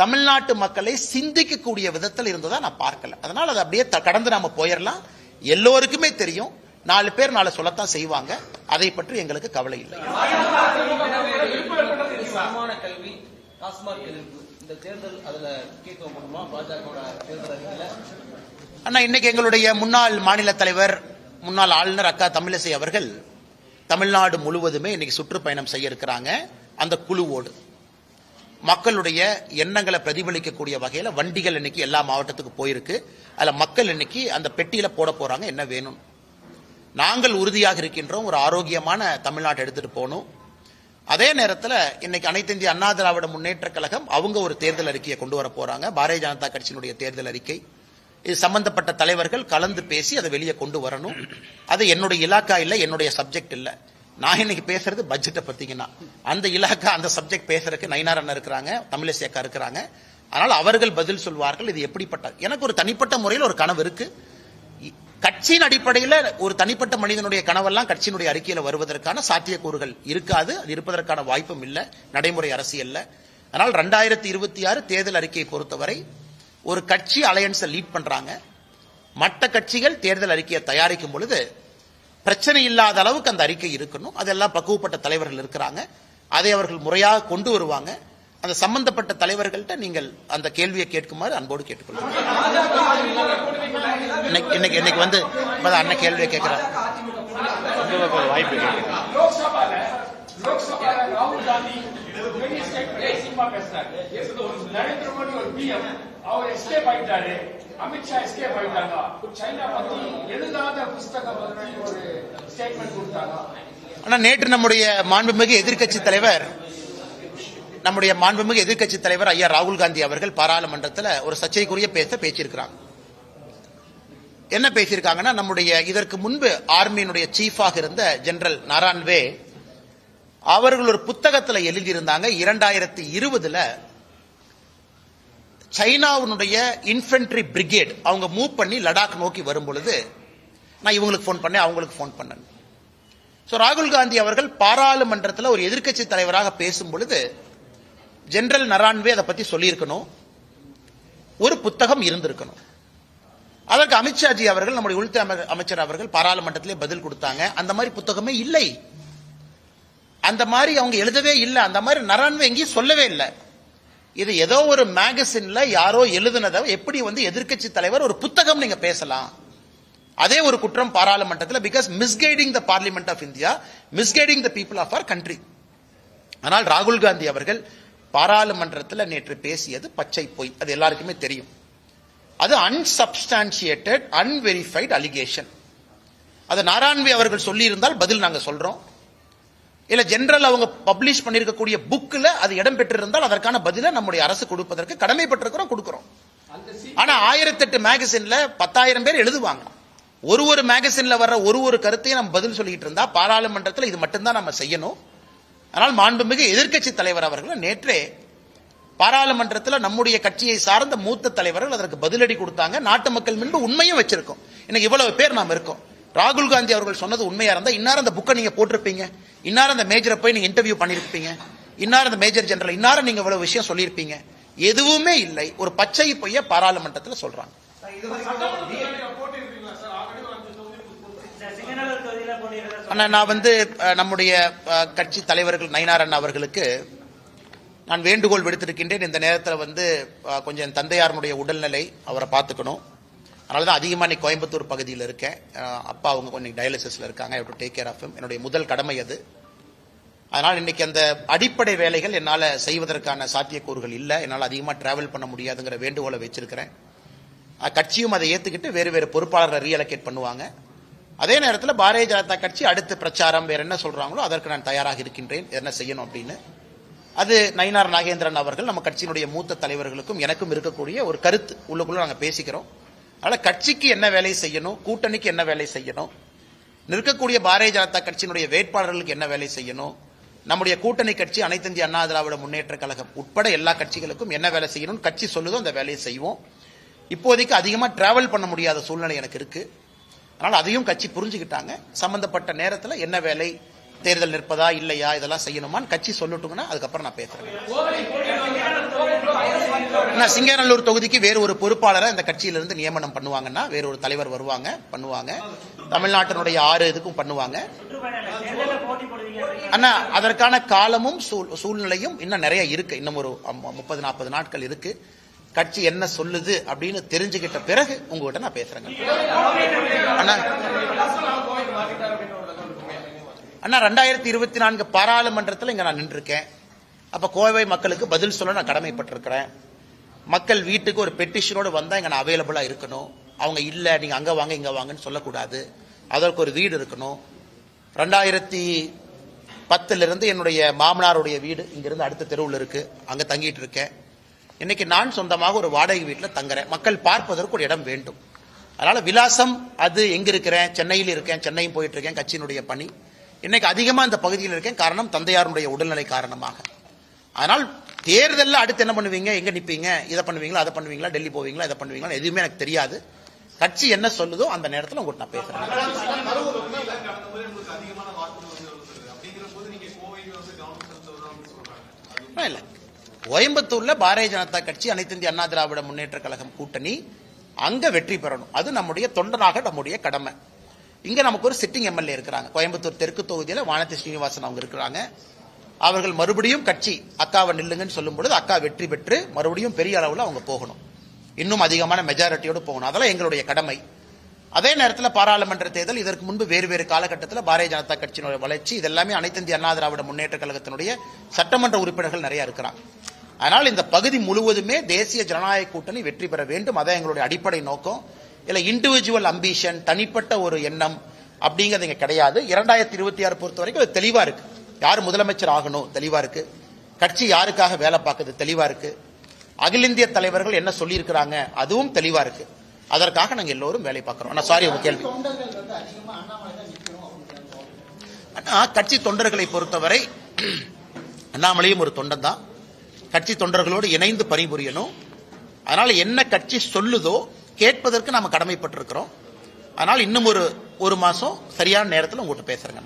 தமிழ்நாட்டு மக்களை சிந்திக்கக்கூடிய விதத்தில் இருந்ததா நான் பார்க்கல. அதனால அதை அப்படியே கடந்து நாம போயிடலாம். எல்லோருக்குமே தெரியும், 4 பேர் நாளை சொல்லத்தான் செய்வாங்க. அதை பற்றி எங்களுக்கு கவலை இல்லை. கல்வி, டாஸ்மாக் எதிர்ப்பு, இந்த தேர்தல் அதுல கேட்க முடியுமா? பாஜக தேர்தல் அறிக்கையில அண்ணா, இன்னைக்கு எங்களுடைய முன்னாள் மாநில தலைவர், முன்னாள் ஆளுநர் அக்கா தமிழிசை அவர்கள் தமிழ்நாடு முழுவதுமே இன்னைக்கு சுற்றுப்பயணம் செய்ய இருக்கிறாங்க. அந்த குழுவோடு மக்களுடைய எண்ணங்களை பிரதிபலிக்கக்கூடிய வகையில் வண்டிகள் இன்னைக்கு எல்லா மாவட்டத்துக்கு போயிருக்கு. அதுல மக்கள் இன்னைக்கு அந்த பெட்டியில போட போறாங்க என்ன வேணும். நாங்கள் உறுதியாக இருக்கின்றோம், ஒரு ஆரோக்கியமான தமிழ்நாட்டை எடுத்துட்டு போகணும். அதே நேரத்தில் இன்னைக்கு அனைத்து இந்திய அண்ணா திராவிட முன்னேற்ற கழகம் அவங்க ஒரு தேர்தல் அறிக்கையை கொண்டு வர போறாங்க. பாரதிய ஜனதா கட்சியினுடைய தேர்தல் அறிக்கை. இது சம்பந்தப்பட்ட தலைவர்கள் கலந்து பேசி அதை வெளியே கொண்டு வரணும். அது என்னுடைய இலாக்கா இல்லை, என்னுடைய சப்ஜெக்ட் இல்லை. நான் இன்னைக்கு பேசுறது பட்ஜெட்டை பத்திங்கன்னா, அந்த இலாக்கா அந்த சப்ஜெக்ட் பேசுறதுக்கு நயினார் அண்ணா இருக்கிறாங்க, தமிழிசை அக்கா இருக்கிறாங்க. அதனால அவர்கள் பதில் சொல்வார்கள். இது எப்படிப்பட்ட, எனக்கு ஒரு தனிப்பட்ட முறையில் ஒரு கனவு இருக்கு. கட்சியின் அடிப்படையில் ஒரு தனிப்பட்ட மனிதனுடைய கனவெல்லாம் கட்சியினுடைய அறிக்கையில் வருவதற்கான சாத்தியக்கூறுகள் இருக்காது. அது இருப்பதற்கான வாய்ப்பும் இல்லை நடைமுறை அரசியல்ல. அதனால் 2026 தேர்தல் அறிக்கையை பொறுத்தவரை ஒரு கட்சி அலையன்ஸை லீட் பண்றாங்க. மற்ற கட்சிகள் தேர்தல் அறிக்கையை தயாரிக்கும் பொழுது பிரச்சனை இல்லாத அளவுக்கு அந்த அறிக்கை இருக்கணும். அதெல்லாம் பக்குவப்பட்ட தலைவர்கள் இருக்கிறாங்க. அதை அவர்கள் முறையாக கொண்டு வருவாங்க. அந்த சம்பந்தப்பட்ட தலைவர்கள்ட்ட நீங்கள் அந்த கேள்வியை கேட்குமாறு அன்போடு கேட்டுக்கொள்ளுங்க. இன்னைக்கு வந்து அண்ணன் கேள்வியை கேட்கிறார். வாய்ப்பு ராகுல் காந்தி நரேந்திர மோடி ஒரு பிஎம் அவர் எஸ்கேப் ஆயிட்டாரு, அமித்ஷா எஸ்கேப் ஆயிட்டாங்க. சைனா பத்தி எழுதாத புஸ்தகம் பத்தி ஒரு ஸ்டேட்மெண்ட் கொடுத்தாங்க. ஆனா நேற்று நம்முடைய மாண்புமிகு எதிர்க்கட்சி தலைவர் ஐயா ராகுல் காந்தி அவர்கள் பாராளுமன்றத்தில் ஒரு சர்ச்சைக்குரிய பேசியிருக்கிறாங்க. என்ன பேசியிருக்காங்கன்னா, நம்முடைய இதற்கு முன்பு ஆர்மியினுடைய சீஃபாக இருந்த ஜெனரல் நாரான்வே அவர்கள் ஒரு புத்தகத்தில் எழுதியிருந்தாங்க. 2020 சைனாவுடைய இன்ஃபென்ட்ரி பிரிகேட் அவங்க மூவ் பண்ணி லடாக் நோக்கி வரும் பொழுது நான் இவங்களுக்கு போன் பண்ணேன், அவங்களுக்கு போன் பண்ணேன். ராகுல் காந்தி அவர்கள் பாராளுமன்றத்தில் ஒரு எதிர்க்கட்சி தலைவராக பேசும் பொழுது ஜெனரல் நரான்வே அதை பத்தி சொல்லியிருக்கணும், ஒரு புத்தகம் இருந்திருக்கணும். அதற்கு அமித்ஷாஜி அவர்கள், நம்முடைய உள்துறை அமைச்சர் அவர்கள் பாராளுமன்றத்திலே பதில் கொடுத்தாங்க. அந்த மாதிரி புத்தகமே இல்லை, அந்த மாதிரி அவங்க எழுதவே இல்லை, அந்த மாதிரி நரான்வே எங்கேயும் சொல்லவே இல்லை. இது ஏதோ ஒரு மேகசின்ல யாரோ எழுதுனதை எப்படி வந்து எதிர்க்கட்சி தலைவர் ஒரு புத்தகம் நீங்க பேசலாம்? அதே ஒரு குற்றம் பாராளுமன்றத்தில். Because misguiding the parliament of India, misguiding the people of our country. ஆனால் ராகுல் காந்தி அவர்கள் பாராளுமன்றத்தில் நேற்று பேசியது பச்சை பொய், அது எல்லாருக்குமே தெரியும். அது அன்சப்ஸ்டான்சியேட்டட் அன்வெரிஃபைடு அலிகேஷன். அது நாராயண்வே அவர்கள் சொல்லி இருந்தால் பதில் நாங்க சொல்றோம். இல்ல ஜெனரல் அவங்க பப்ளிஷ் பண்ணிருக்கக்கூடிய புக்ல அது இடம் பெற்றிருந்தால் அதற்கான பதிலை நம்முடைய அரசு கொடுப்பதற்கு கடமைப்பட்டிருக்கிறோம், கொடுக்கிறோம். ஆனா 1008 மேகசின்ல 10,000 பேர் எழுதுவாங்க. ஒரு மேகசின்ல வர்ற ஒரு கருத்தையும் நம்ம பதில் சொல்லிட்டு இருந்தா பாராளுமன்றத்தில் இது மட்டும்தான் நம்ம செய்யணும். ஆனால் மாண்புமிகு எதிர்க்கட்சி தலைவர் அவர்கள் நேற்றே பாராளுமன்றத்தில் நம்முடைய கட்சியை சார்ந்த மூத்த தலைவர்கள் அதற்கு பதிலடி கொடுத்தாங்க. நாட்டு மக்கள் முன்பு உண்மையும் வச்சிருக்கோம். இன்னைக்கு இவ்வளவு பேர் நாம் இருக்கோம். ராகுல் காந்தி அவர்கள் சொன்னது உண்மையா இருந்தா இன்னாரும் அந்த புக்கை நீங்க போட்டிருப்பீங்க, இன்னாரும் அந்த மேஜரை போய் நீங்க இன்டர்வியூ பண்ணிருப்பீங்க, இன்னாரும் அந்த மேஜர் ஜெனரல் இன்னாரும் நீங்க இவ்வளவு விஷயம் சொல்லியிருப்பீங்க. எதுவுமே இல்லை, ஒரு பச்சை பொய்ய பாராளுமன்றத்தில் சொல்றாங்க. நான் வந்து நம்முடைய கட்சி தலைவர்கள் நயினார் அண்ணா அவர்களுக்கு நான் வேண்டுகோள் விடுத்திருக்கின்றேன். இந்த நேரத்தில் வந்து கொஞ்சம் என் தந்தையாருடைய உடல்நிலை, அவரை பார்த்துக்கணும். அதனால தான் அதிகமாக இன்னைக்கு கோயம்புத்தூர் பகுதியில் இருக்கேன். அப்பா அவங்க கொஞ்சம் டயாலிசிஸ்ல இருக்காங்க. I have to take care of him. என்னுடைய முதல் கடமை அது. அதனால் இன்னைக்கு அந்த அடிப்படை வேலைகள் என்னால் செய்வதற்கான சாத்தியக்கூறுகள் இல்லை. என்னால் அதிகமாக டிராவல் பண்ண முடியாதுங்கிற வேண்டுகோளை வச்சிருக்கிறேன். கட்சியும் அதை ஏற்றுக்கிட்டு வேறு பொறுப்பாளர்களை ரீஅலோகேட் பண்ணுவாங்க. அதே நேரத்தில் பாரதிய ஜனதா கட்சி அடுத்து பிரச்சாரம் வேற என்ன சொல்றாங்களோ அதற்கு நான் தயாராக இருக்கின்றேன், என்ன செய்யணும் அப்படின்னு. அது நயினார் நாகேந்திரன் அவர்கள் நம்ம கட்சியினுடைய மூத்த தலைவர்களுக்கும் எனக்கும் இருக்கக்கூடிய ஒரு கருத்து, உள்ளுக்குள்ள நாங்கள் பேசிக்கிறோம். அதனால கட்சிக்கு என்ன வேலை செய்யணும், கூட்டணிக்கு என்ன வேலை செய்யணும், நிற்கக்கூடிய பாரதிய ஜனதா கட்சியினுடைய வேட்பாளர்களுக்கு என்ன வேலை செய்யணும், நம்முடைய கூட்டணி கட்சி அனைத்து இந்திய அண்ணா திராவிட முன்னேற்ற கழகம் உட்பட எல்லா கட்சிகளுக்கும் என்ன வேலை செய்யணும் கட்சி சொல்லுதோ அந்த வேலையை செய்வோம். இப்போதைக்கு அதிகமாக டிராவல் பண்ண முடியாத சூழ்நிலை எனக்கு இருக்கு. அதனால் அதையும் கட்சி புரிஞ்சுக்கிட்டாங்க. சம்பந்தப்பட்ட நேரத்தில் என்ன வேலை, தேர்தல் நிற்பதா இல்லையா, இதெல்லாம் செய்யணுமான்னு கட்சி சொல்லட்டுங்கன்னா அதுக்கப்புறம் நான் பேசுறேன். சிங்கநல்லூர் தொகுதிக்கு வேறு ஒரு பொறுப்பாளரை இந்த கட்சியிலிருந்து நியமனம் பண்ணுவாங்கன்னா, வேறு ஒரு தலைவர் பண்ணுவாங்க. தமிழ்நாட்டினுடைய 6 இதுக்கும் பண்ணுவாங்க. ஆனா அதற்கான காலமும் சூழ்நிலையும் இன்னும் நிறைய இருக்கு. இன்னும் ஒரு 30-40 நாட்கள் இருக்கு. கட்சி என்ன சொல்லுது அப்படின்னு தெரிஞ்சுக்கிட்ட பிறகு உங்ககிட்ட நான் பேசுறேங்க. அண்ணா 2024 பாராளுமன்றத்தில் இங்க நான் நின்றுருக்கேன். அப்ப கோவை மக்களுக்கு பதில் சொல்ல நான் கடமைப்பட்டிருக்கிறேன். மக்கள் வீட்டுக்கு ஒரு பெட்டிஷனோடு வந்தா இங்க நான் அவைலபிளா இருக்கணும். அவங்க இல்ல நீங்க அங்க வாங்க இங்க வாங்கன்னு சொல்லக்கூடாது. அதற்கு ஒரு வீடு இருக்கணும். 2010 இருந்து என்னுடைய மாமனாருடைய வீடு இங்கிருந்து அடுத்த தெருவில் இருக்கு. அங்க தங்கிட்டு இருக்கேன். இன்னைக்கு நான் சொந்தமாக ஒரு வாடகை வீட்டில் தங்குறேன். மக்கள் பார்ப்பதற்கு ஒரு இடம் வேண்டும். அதனால விலாசம் அது எங்க இருக்கிறேன், சென்னையில் இருக்கேன், சென்னையும் போயிட்டு இருக்கேன், கட்சியினுடைய பணி. இன்னைக்கு அதிகமா இந்த பகுதியில் இருக்கேன். காரணம் தந்தையாருடைய உடல்நிலை காரணமாக. அதனால் தேர்தலில் அடுத்து என்ன பண்ணுவீங்க, எங்க நிப்பீங்க, இதை பண்ணுவீங்களா, அதை பண்ணுவீங்களா, டெல்லி போவீங்களா, இதை பண்ணுவீங்களா, எதுவுமே எனக்கு தெரியாது. கட்சி என்ன சொல்லுதோ அந்த நேரத்தில் உங்கள்கிட்ட நான் பேசுறேன். இல்ல, கோயம்புத்தூர்ல பாரதிய ஜனதா கட்சி அனைத்து இந்திய அண்ணா திராவிட முன்னேற்ற கழகம் கூட்டணி அங்க வெற்றி பெறணும். அது நம்முடைய தொண்டனாக நம்முடைய கடமை. இங்க நமக்கு ஒரு சிட்டிங் எம்எல்ஏ இருக்கிறாங்க. கோயம்புத்தூர் தெற்கு தொகுதியில் வானதி ஸ்ரீனிவாசன் அவங்க இருக்கிறாங்க. அவர்கள் மறுபடியும் கட்சி அக்காவை நில்லுங்கன்னு சொல்லும் பொழுது அக்கா வெற்றி பெற்று மறுபடியும் பெரிய அளவில் அவங்க போகணும். இன்னும் அதிகமான மெஜாரிட்டியோடு போகணும். அதெல்லாம் எங்களுடைய கடமை. அதே நேரத்தில் பாராளுமன்ற தேர்தல், இதற்கு முன்பு வேறு காலகட்டத்தில் பாரதிய ஜனதா கட்சியினுடைய வளர்ச்சி, இதெல்லாமே அனைத்து இந்திய அண்ணா திராவிட முன்னேற்ற கழகத்தினுடைய சட்டமன்ற உறுப்பினர்கள் நிறைய இருக்கிறாங்க. அதனால் இந்த பகுதி முழுவதுமே தேசிய ஜனநாயக கூட்டணி வெற்றி பெற வேண்டும். அதான் எங்களுடைய அடிப்படை நோக்கம். இல்ல இண்டிவிஜுவல் அம்பிஷன், தனிப்பட்ட ஒரு எண்ணம் அப்படிங்கிறது இங்க கிடையாது. 2026 பொறுத்த வரைக்கும் அது தெளிவா இருக்கு. யார் முதலமைச்சர் ஆகணும் தெளிவா இருக்கு. கட்சி யாருக்காக வேலை பார்க்குது தெளிவா இருக்கு. அகில இந்திய தலைவர்கள் என்ன சொல்லி இருக்கிறாங்க அதுவும் தெளிவா இருக்கு. அதற்காக நாங்க எல்லோரும் வேலை பார்க்கிறோம். சாரி, உங்க கேள்வி. கட்சி தொண்டர்களை பொறுத்தவரை அண்ணாமலையும் ஒரு தொண்டன் தான். கட்சி தொண்டர்களோடு இணைந்து பணிபுரியணும். அதனால என்ன கட்சி சொல்லுதோ கேட்பதற்கு நாம கடமைப்பட்டிருக்கிறோம். அதனால் இன்னும் ஒரு மாசம் சரியான நேரத்தில் உங்கள்கிட்ட பேசுறேங்க.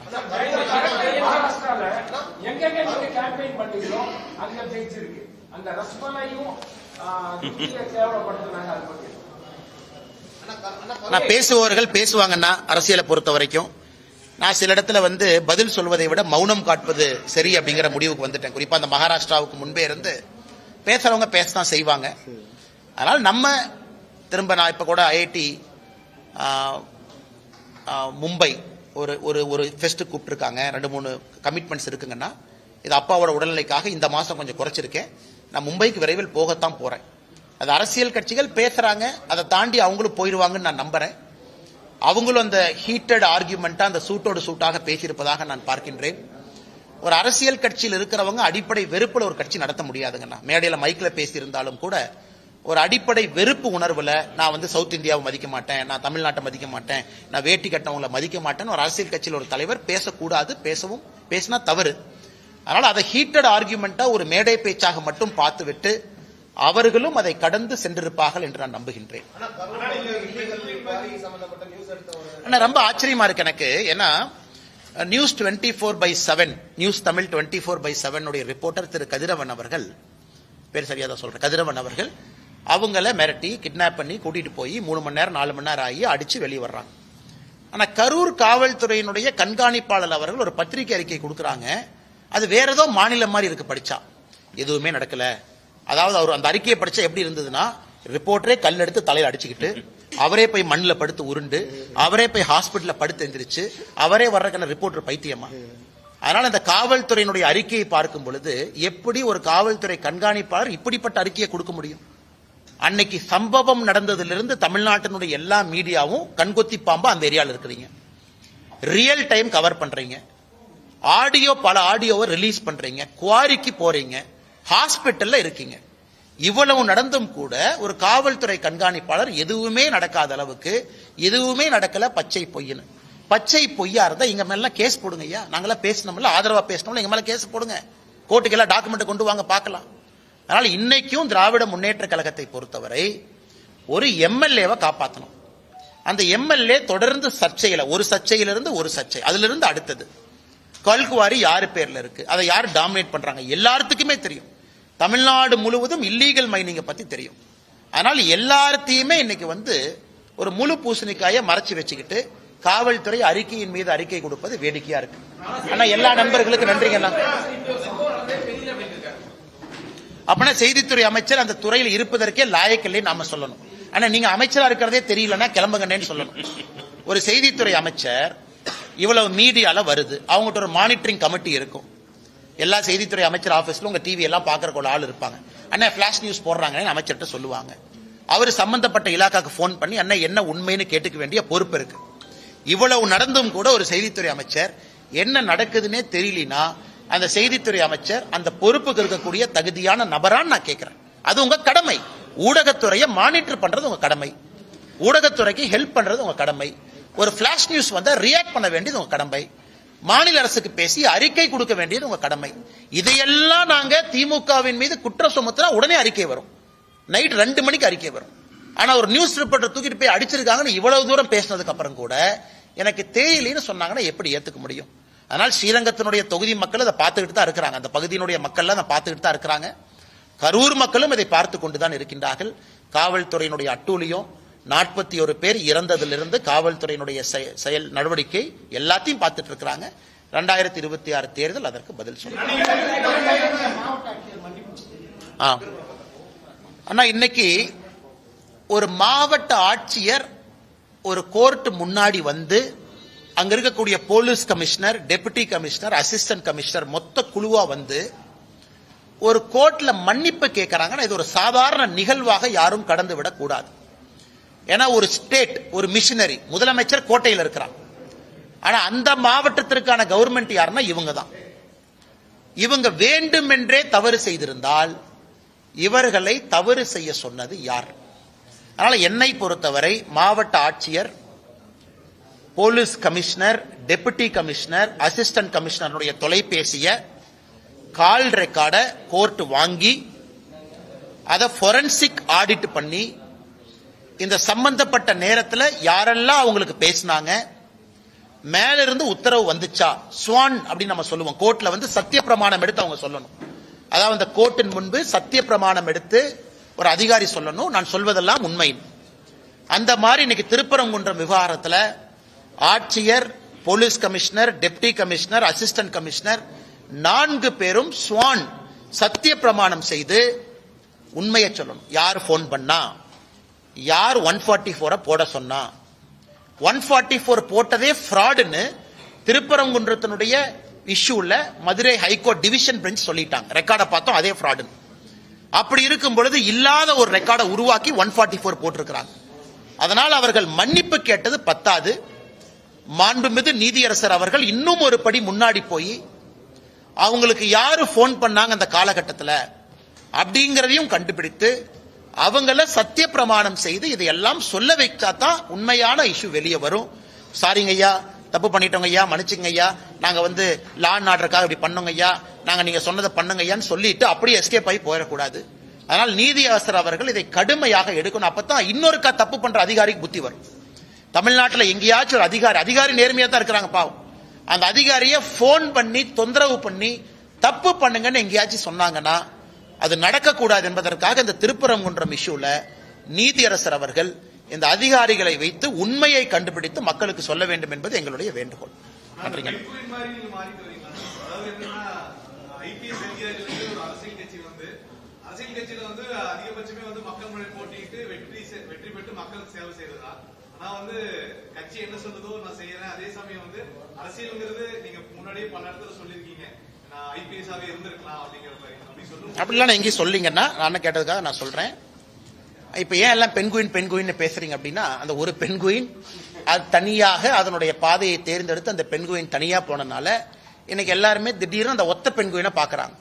நான் பேசுபவர்கள் பேசுவாங்கன்னா அரசியலை பொறுத்த வரைக்கும் நான் சில இடத்துல பதில் சொல்வதை விட மௌனம் காட்பது சரி அப்படிங்கிற முடிவுக்கு வந்துட்டேன். குறிப்பா அந்த மகாராஷ்டிராவுக்கு முன்பே இருந்து பேசுறவங்க பேசதான் செய்வாங்க. அதனால நம்ம திரும்ப நான் இப்ப கூட ஐஐடி மும்பை ஒரு ஃபெஸ்ட் கூப்பிட்டுருக்காங்க. 2-3 கமிட்மெண்ட்ஸ் இருக்குங்கன்னா இது அப்பாவோட உடல்நிலைக்காக இந்த மாசம் கொஞ்சம் குறைச்சிருக்கேன். நான் மும்பைக்கு விரைவில் போகத்தான் போறேன். அது அரசியல் கட்சிகள் பேசுறாங்க, அதை தாண்டி அவங்களும் போயிடுவாங்கன்னு நான் நம்புறேன். அவங்களும் அந்த ஹீட்டட் ஆர்கியூமெண்டா அந்த சூட்டோடு சூட்டாக பேசியிருப்பதாக நான் பார்க்கின்றேன். ஒரு அரசியல் கட்சியில் இருக்கிறவங்க அடிப்படை வெறுப்புல ஒரு கட்சி நடத்த முடியாதுங்கண்ணா. மேடையில மைக்ல பேசி இருந்தாலும் கூட ஒரு அடிப்படை வெறுப்பு உணர்வுல நான் சவுத் இந்தியாவை மதிக்க மாட்டேன், நான் தமிழ்நாட்டை மதிக்க மாட்டேன், நான் வேட்டி கட்டவங்களை மதிக்க மாட்டேன்னு ஒரு அரசியல் கட்சியில் ஒரு தலைவர் பேசக்கூடாது. பேசினா தவறு. அதனால அதை ஹீட்டட் ஆர்கியூமெண்டா ஒரு மேடை பேச்சாக மட்டும் பார்த்துவிட்டு அவர்களும் அதை கடந்து சென்றிருப்பார்கள் என்று நான் நம்புகின்றேன். ரொம்ப ஆச்சரியமா இருக்கு எனக்கு. ஏன்னா நியூஸ் 24/7 நியூஸ் தமிழ் 24/7 உடைய ரிப்போர்ட்டர் திரு கதிரவன் அவர்கள், பேர் சரியாதான் சொல்றேன், கதிரவன் அவர்கள் அவங்கள மிரட்டி கிட்னாப் பண்ணி கூட்டிட்டு போய் 3 மணி நேரம் 4 மணி நேரம் ஆகி அடிச்சு வெளியே வர்றாங்க. ஆனா கரூர் காவல்துறையினுடைய கண்காணிப்பாளர் அவர்கள் ஒரு பத்திரிகை அறிக்கை கொடுக்கறாங்க. அது வேற ஏதோ மாநிலம் மாதிரி இருக்கு. படிச்சா எதுவுமே நடக்கல. அதாவது அவர் அந்த அறிக்கையை படிச்சா எப்படி இருந்ததுன்னா, ரிப்போர்ட்டரே கல் எடுத்து தலையில அடிச்சுக்கிட்டு, அவரே போய் மண்ணில் படுத்து உருண்டு, அவரே போய் ஹாஸ்பிட்டல்ல படுத்து எந்திரிச்சு, அவரே வர்றதுக்கான ரிப்போர்ட்டர் பைத்தியமா. அதனால இந்த காவல்துறையினுடைய அறிக்கையை பார்க்கும் பொழுது எப்படி ஒரு காவல்துறை கண்காணிப்பாளர் இப்படிப்பட்ட அறிக்கையை கொடுக்க முடியும்? அன்னைக்கு சம்பவம் நடந்ததிலிருந்து தமிழ்நாட்டினுடைய எல்லா மீடியாவும் கண்கொத்தி பாம்பா அந்த ஏரியாவில் இருக்கிறீங்க. ரியல் டைம் கவர் பண்றீங்க. பல ஆடியோவை ரிலீஸ் பண்றீங்க. குவாரிக்கு போறீங்க. ஹாஸ்பிட்டல்ல இருக்கீங்க. இவ்வளவு நடந்தும் கூட ஒரு காவல்துறை கண்காணிப்பாளர் எதுவுமே நடக்காத அளவுக்கு எதுவுமே நடக்கல, பச்சை பொய்ன்னு பச்சை பொய்யா இருந்தா எங்க மேல கேஸ் போடுங்க ஐயா. நாங்களாம் பேசணும்ல, ஆதரவா பேசணும்ல, எங்க மேல கேஸ் போடுங்க. கோர்ட்டுக்கு எல்லாம் டாக்குமெண்ட் கொண்டு வாங்க பார்க்கலாம். அதனால இன்னைக்கும் திராவிட முன்னேற்ற கழகத்தை பொறுத்தவரை ஒரு எம்எல்ஏவை காப்பாற்றணும். அந்த எம்எல்ஏ தொடர்ந்து சர்ச்சையில, ஒரு சர்ச்சையிலிருந்து ஒரு சர்ச்சை, அதுல இருந்து அடுத்தது கல்குவாரி யாரு பேர்ல இருக்கு, அதை யாரு டாமினேட் பண்றாங்க எல்லாத்துக்குமே தெரியும். தமிழ்நாடு முழுவதும் இல்லீகல் மைனிங்க பத்தி தெரியும். அதனால எல்லாத்தையுமே இன்னைக்கு ஒரு முழு பூசணிக்காயை மறைச்சு வச்சுக்கிட்டு காவல்துறை அறிக்கையின் மீது அறிக்கை கொடுப்பது வேடிக்கையா இருக்கு. ஆனா எல்லா நண்பர்களுக்கும் நன்றிங்க. அப்படின்னா செய்தித்துறை அமைச்சர் அந்த துறையில் இருப்பதற்கே லாயக்கில்லை நாம சொல்லணும். ஆனா நீங்க அமைச்சரா இருக்கிறதே தெரியலன்னா கிளம்புங்கன்னு சொல்லணும். ஒரு செய்தித்துறை அமைச்சர் இவ்வளவு மீடியால வருது, அவங்ககிட்ட ஒரு மானிட்டரிங் கமிட்டி இருக்கும். எல்லா செய்தித்துறை அமைச்சர் ஆபீஸ்ல உங்க டிவி எல்லாம் பாக்குறக்கு ஆள் இருப்பாங்க. அண்ணா பிளாஷ் நியூஸ் போடுறாங்கன்னு அமைச்சர்கிட்ட சொல்லுவாங்க. அவர் சம்பந்தப்பட்ட இலாக்காக்கு போன் பண்ணி அண்ணா என்ன உண்மைன்னு கேட்டுக்க வேண்டிய பொறுப்பு இருக்கு. இவ்வளவு நடந்தும் கூட ஒரு செய்தித்துறை அமைச்சர் என்ன நடக்குதுன்னே தெரியலனா அந்த செய்தித்துறை அமைச்சர் அந்த பொறுப்புக்கு இருக்கக்கூடிய தகுதியான நபரான்னு நான் கேட்கிறேன். அது உங்க கடமை. ஊடகத்துறையை மானிட்டர் பண்றது உங்க கடமை. ஊடகத்துறைக்கு ஹெல்ப் பண்றது உங்க கடமை. ஒரு பிளாஷ் நியூஸ் வந்தா ரியாக்ட் பண்ண வேண்டியது உங்க கடமை. மாநில அரசுக்கு பேசி அறிக்கை கொடுக்க வேண்டியது உங்க கடமை. இதையெல்லாம் நாங்க திமுகவின் மீது குற்றம் சுமத்தினா உடனே அறிக்கை வரும். நைட் 2 மணிக்கு அறிக்கை வரும். ஆனா ஒரு நியூஸ் ரிப்போர்ட்டர் தூக்கிட்டு போய் அடிச்சிருக்காங்கன்னு இவ்வளவு தூரம் பேசினதுக்கு அப்புறம் கூட எனக்கு தேயிலைன்னு சொன்னாங்கன்னா எப்படி ஏத்துக்க முடியும்? அதனால் ஸ்ரீரங்கத்தினுடைய தொகுதி மக்கள் அதை பார்த்துக்கிட்டு தான் இருக்கிறாங்க. அந்த பகுதியினுடைய மக்கள் அதை பார்த்துக்கிட்டு தான் இருக்கிறாங்க. கரூர் மக்களும் இதை பார்த்து கொண்டுதான் இருக்கின்றார்கள். காவல்துறையினுடைய அட்டூழியம், 41 பேர் இறந்ததிலிருந்து காவல்துறையினுடைய செயல் நடவடிக்கை எல்லாத்தையும் பார்த்துட்டு இருக்கிறாங்க. 2026 தேர்தல் அதற்கு பதில் சொல்லுங்க. அண்ணா இன்னைக்கு ஒரு மாவட்ட ஆட்சியர் ஒரு கோர்ட் முன்னாடி அங்க இருக்கக்கூடிய police commissioner, deputy commissioner, assistant commissioner மொத்த குழுவா ஒரு கோர்ட்ல மன்னிப்பு கேட்கறாங்கன்னா இது ஒரு சாதாரண நிகழ்வாக யாரும் கடந்து விடக் கூடாது. ஏன்னா ஒரு ஸ்டேட், ஒரு மிஷனரி, முதலமைச்சர் கோட்டையில் இருக்கிறார். ஆனா அந்த மாவட்டத்திற்கான கவர்மெண்ட் யாருன்னா இவங்க தான். இவங்க வேண்டுமென்றே தவறு செய்திருந்தால் இவர்களை தவறு செய்ய சொன்னது யார்? அதனால என்னை பொறுத்தவரை மாவட்ட ஆட்சியர், police commissioner, deputy commissioner, assistant கமிஷனருடைய தொலைபேசிய கால் ரெக்கார்ட கோர்ட் வாங்கி அதை ஃபோரன்சிக் ஆடிட் பண்ணி இந்த சம்பந்தப்பட்ட நேரத்தில் யாரெல்லாம் அவங்களுக்கு பேசினாங்க, மேல இருந்து உத்தரவு வந்துச்சா, ஸ்வான் அப்படின்னு நம்ம சொல்லுவோம். கோர்ட்ல சத்திய பிரமாணம் எடுத்து அவங்க சொல்லணும். அதாவது அந்த கோர்ட்டின் முன்பு சத்திய பிரமாணம் எடுத்து ஒரு அதிகாரி சொல்லணும், நான் சொல்வதெல்லாம் உண்மை. அந்த மாதிரி இன்னைக்கு திருப்பரங்குன்றம் விவகாரத்தில் ஆட்சியர், police commissioner, deputy commissioner, assistant commissioner 4 பேரும் ஸ்வான் சத்திய பிரமாணம் செய்து உண்மையை சொல்லணும். யார் போன் பண்ணா, யார் 144 போட சொன்னா, 144 போட்டதே ஃப்ராடுன்னு திருப்பரங்குன்றத்தினுடைய இஷ்யூல மதுரை ஹைகோர்ட் டிவிஷன் பெஞ்ச் சொல்லிட்டாங்க. ரெக்கார்டை பார்த்தோம், அதே ஃப்ராடு. அப்படி இருக்கும் பொழுது இல்லாத ஒரு ரெக்கார்டை உருவாக்கி 144 போட்டிருக்கிறாங்க. அதனால் அவர்கள் மன்னிப்பு கேட்டது பத்தாது. மாண்புமிகு நீதியரசர் அவர்கள் இன்னும் ஒரு படி முன்னாடி போய் அவங்களுக்கு யாரு போன் பண்ணாங்க அந்த காலகட்டத்தில் அப்படிங்கறதையும் கண்டுபிடித்து அவங்கள சத்திய பிரமாணம் செய்து இதையெல்லாம் சொல்ல வைச்சாதான் உண்மையான இஷ்யூ வெளியே வரும். சாரிங்க ஐயா, தப்பு பண்ணிட்டோங்க ஐயா, மன்னிச்சுங்க ஐயா, நாங்க லா அண்ட் ஆர்டருக்காக இப்படி பண்ணோங்க ஐயா, நாங்க நீங்க சொன்னதை பண்ணுங்க ஐயான்னு சொல்லிட்டு அப்படியே எஸ்கேப் ஆகி போயிடக்கூடாது. அதனால் நீதியரசர் அவர்கள் இதை கடுமையாக எடுக்கணும். அப்பதான் இன்னொருக்கா தப்பு பண்ற அதிகாரிக்கு புத்தி வரும். தமிழ்நாட்டில் எங்கேயாச்சும் ஒரு அதிகாரி நேர்மையா தான் இருக்கிறாங்க பாவம், அந்த அதிகாரியை போன் பண்ணி தொந்தரவு பண்ணி தப்பு பண்ணுங்கன்னு எங்கேயாச்சும் சொன்னாங்கன்னா அது நடக்கக்கூடாது என்பதற்காக இந்த திருப்பரங்குன்றம் இஷ்யூல நீதியரசர் அவர்கள் இந்த அதிகாரிகளை வைத்து உண்மையை கண்டுபிடித்து மக்களுக்கு சொல்ல வேண்டும் என்பது எங்களுடைய வேண்டுகோள். நன்றிங்க. அரசியல் கட்சியில அதிகபட்சமே மக்கள் முன்னாடி போட்டிட்டு வெற்றி பெற்று மக்களுக்கு சேவை செய்யறதா? ஆனா கட்சி என்ன சொல்றதோ நான் செய்யறேன். அதே சமயம் அரசியல்ங்கிறது நீங்க முன்னாடியே பல இடத்துல சொல்லிருக்கீங்க, நான் ஐபிஎஸ் ஆவே இருந்திருக்கலாம் அப்படிங்கிற மாதிரி அப்படி சொல்லுங்க. அப்படிலாம் நான் எங்கேயும் சொல்லிங்கன்னா நான் கேட்டதுக்காக நான் சொல்றேன். இப்ப ஏன் எல்லாம் பெண்குயின் பேசுறீங்க அப்படின்னா, அந்த ஒரு பெண்குயின் அது தனியாக அதனுடைய பாதையை தேர்ந்தெடுத்து அந்த பெண்குயின் தனியா போனனால இன்னைக்கு எல்லாருமே திடீர்னு அந்த ஒத்த பெண்குயினை பாக்குறாங்க.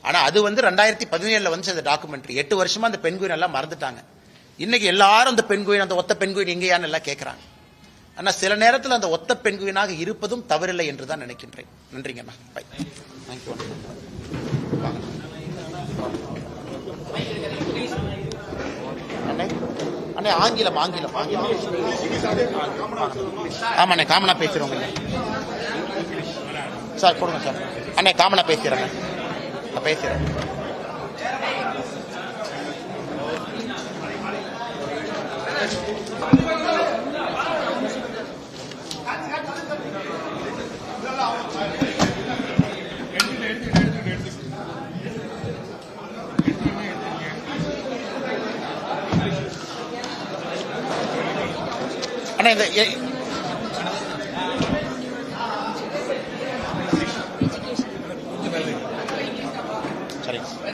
ஆனா அது 2017 வந்துச்சு அந்த டாக்குமெண்ட்ரி. 8 வருஷமா அந்த பெண்குயின் எல்லாம் மறந்துட்டாங்க. இன்னைக்கு எல்லாரும் அந்த பெண்குயின், அந்த ஒத்த பெண்குயின் எங்கேயான்னு எல்லாம் கேட்கறாங்க. ஆனால் சில நேரத்தில் அந்த ஒத்த பெண்குயினாக இருப்பதும் தவறில்லை என்று தான் நினைக்கின்றேன். நன்றிங்கண்ணா. பை. தேங்க்யூ. அண்ணே அண்ணே ஆங்கிலம் ஆங்கிலம் ஆங்கிலம். ஆமாண்ணே காமனா பேசுறோங்க சார். கொடுங்க சார். அண்ணே காமனா பேசுறேங்க. பேசுறேன். அண்ணா இந்த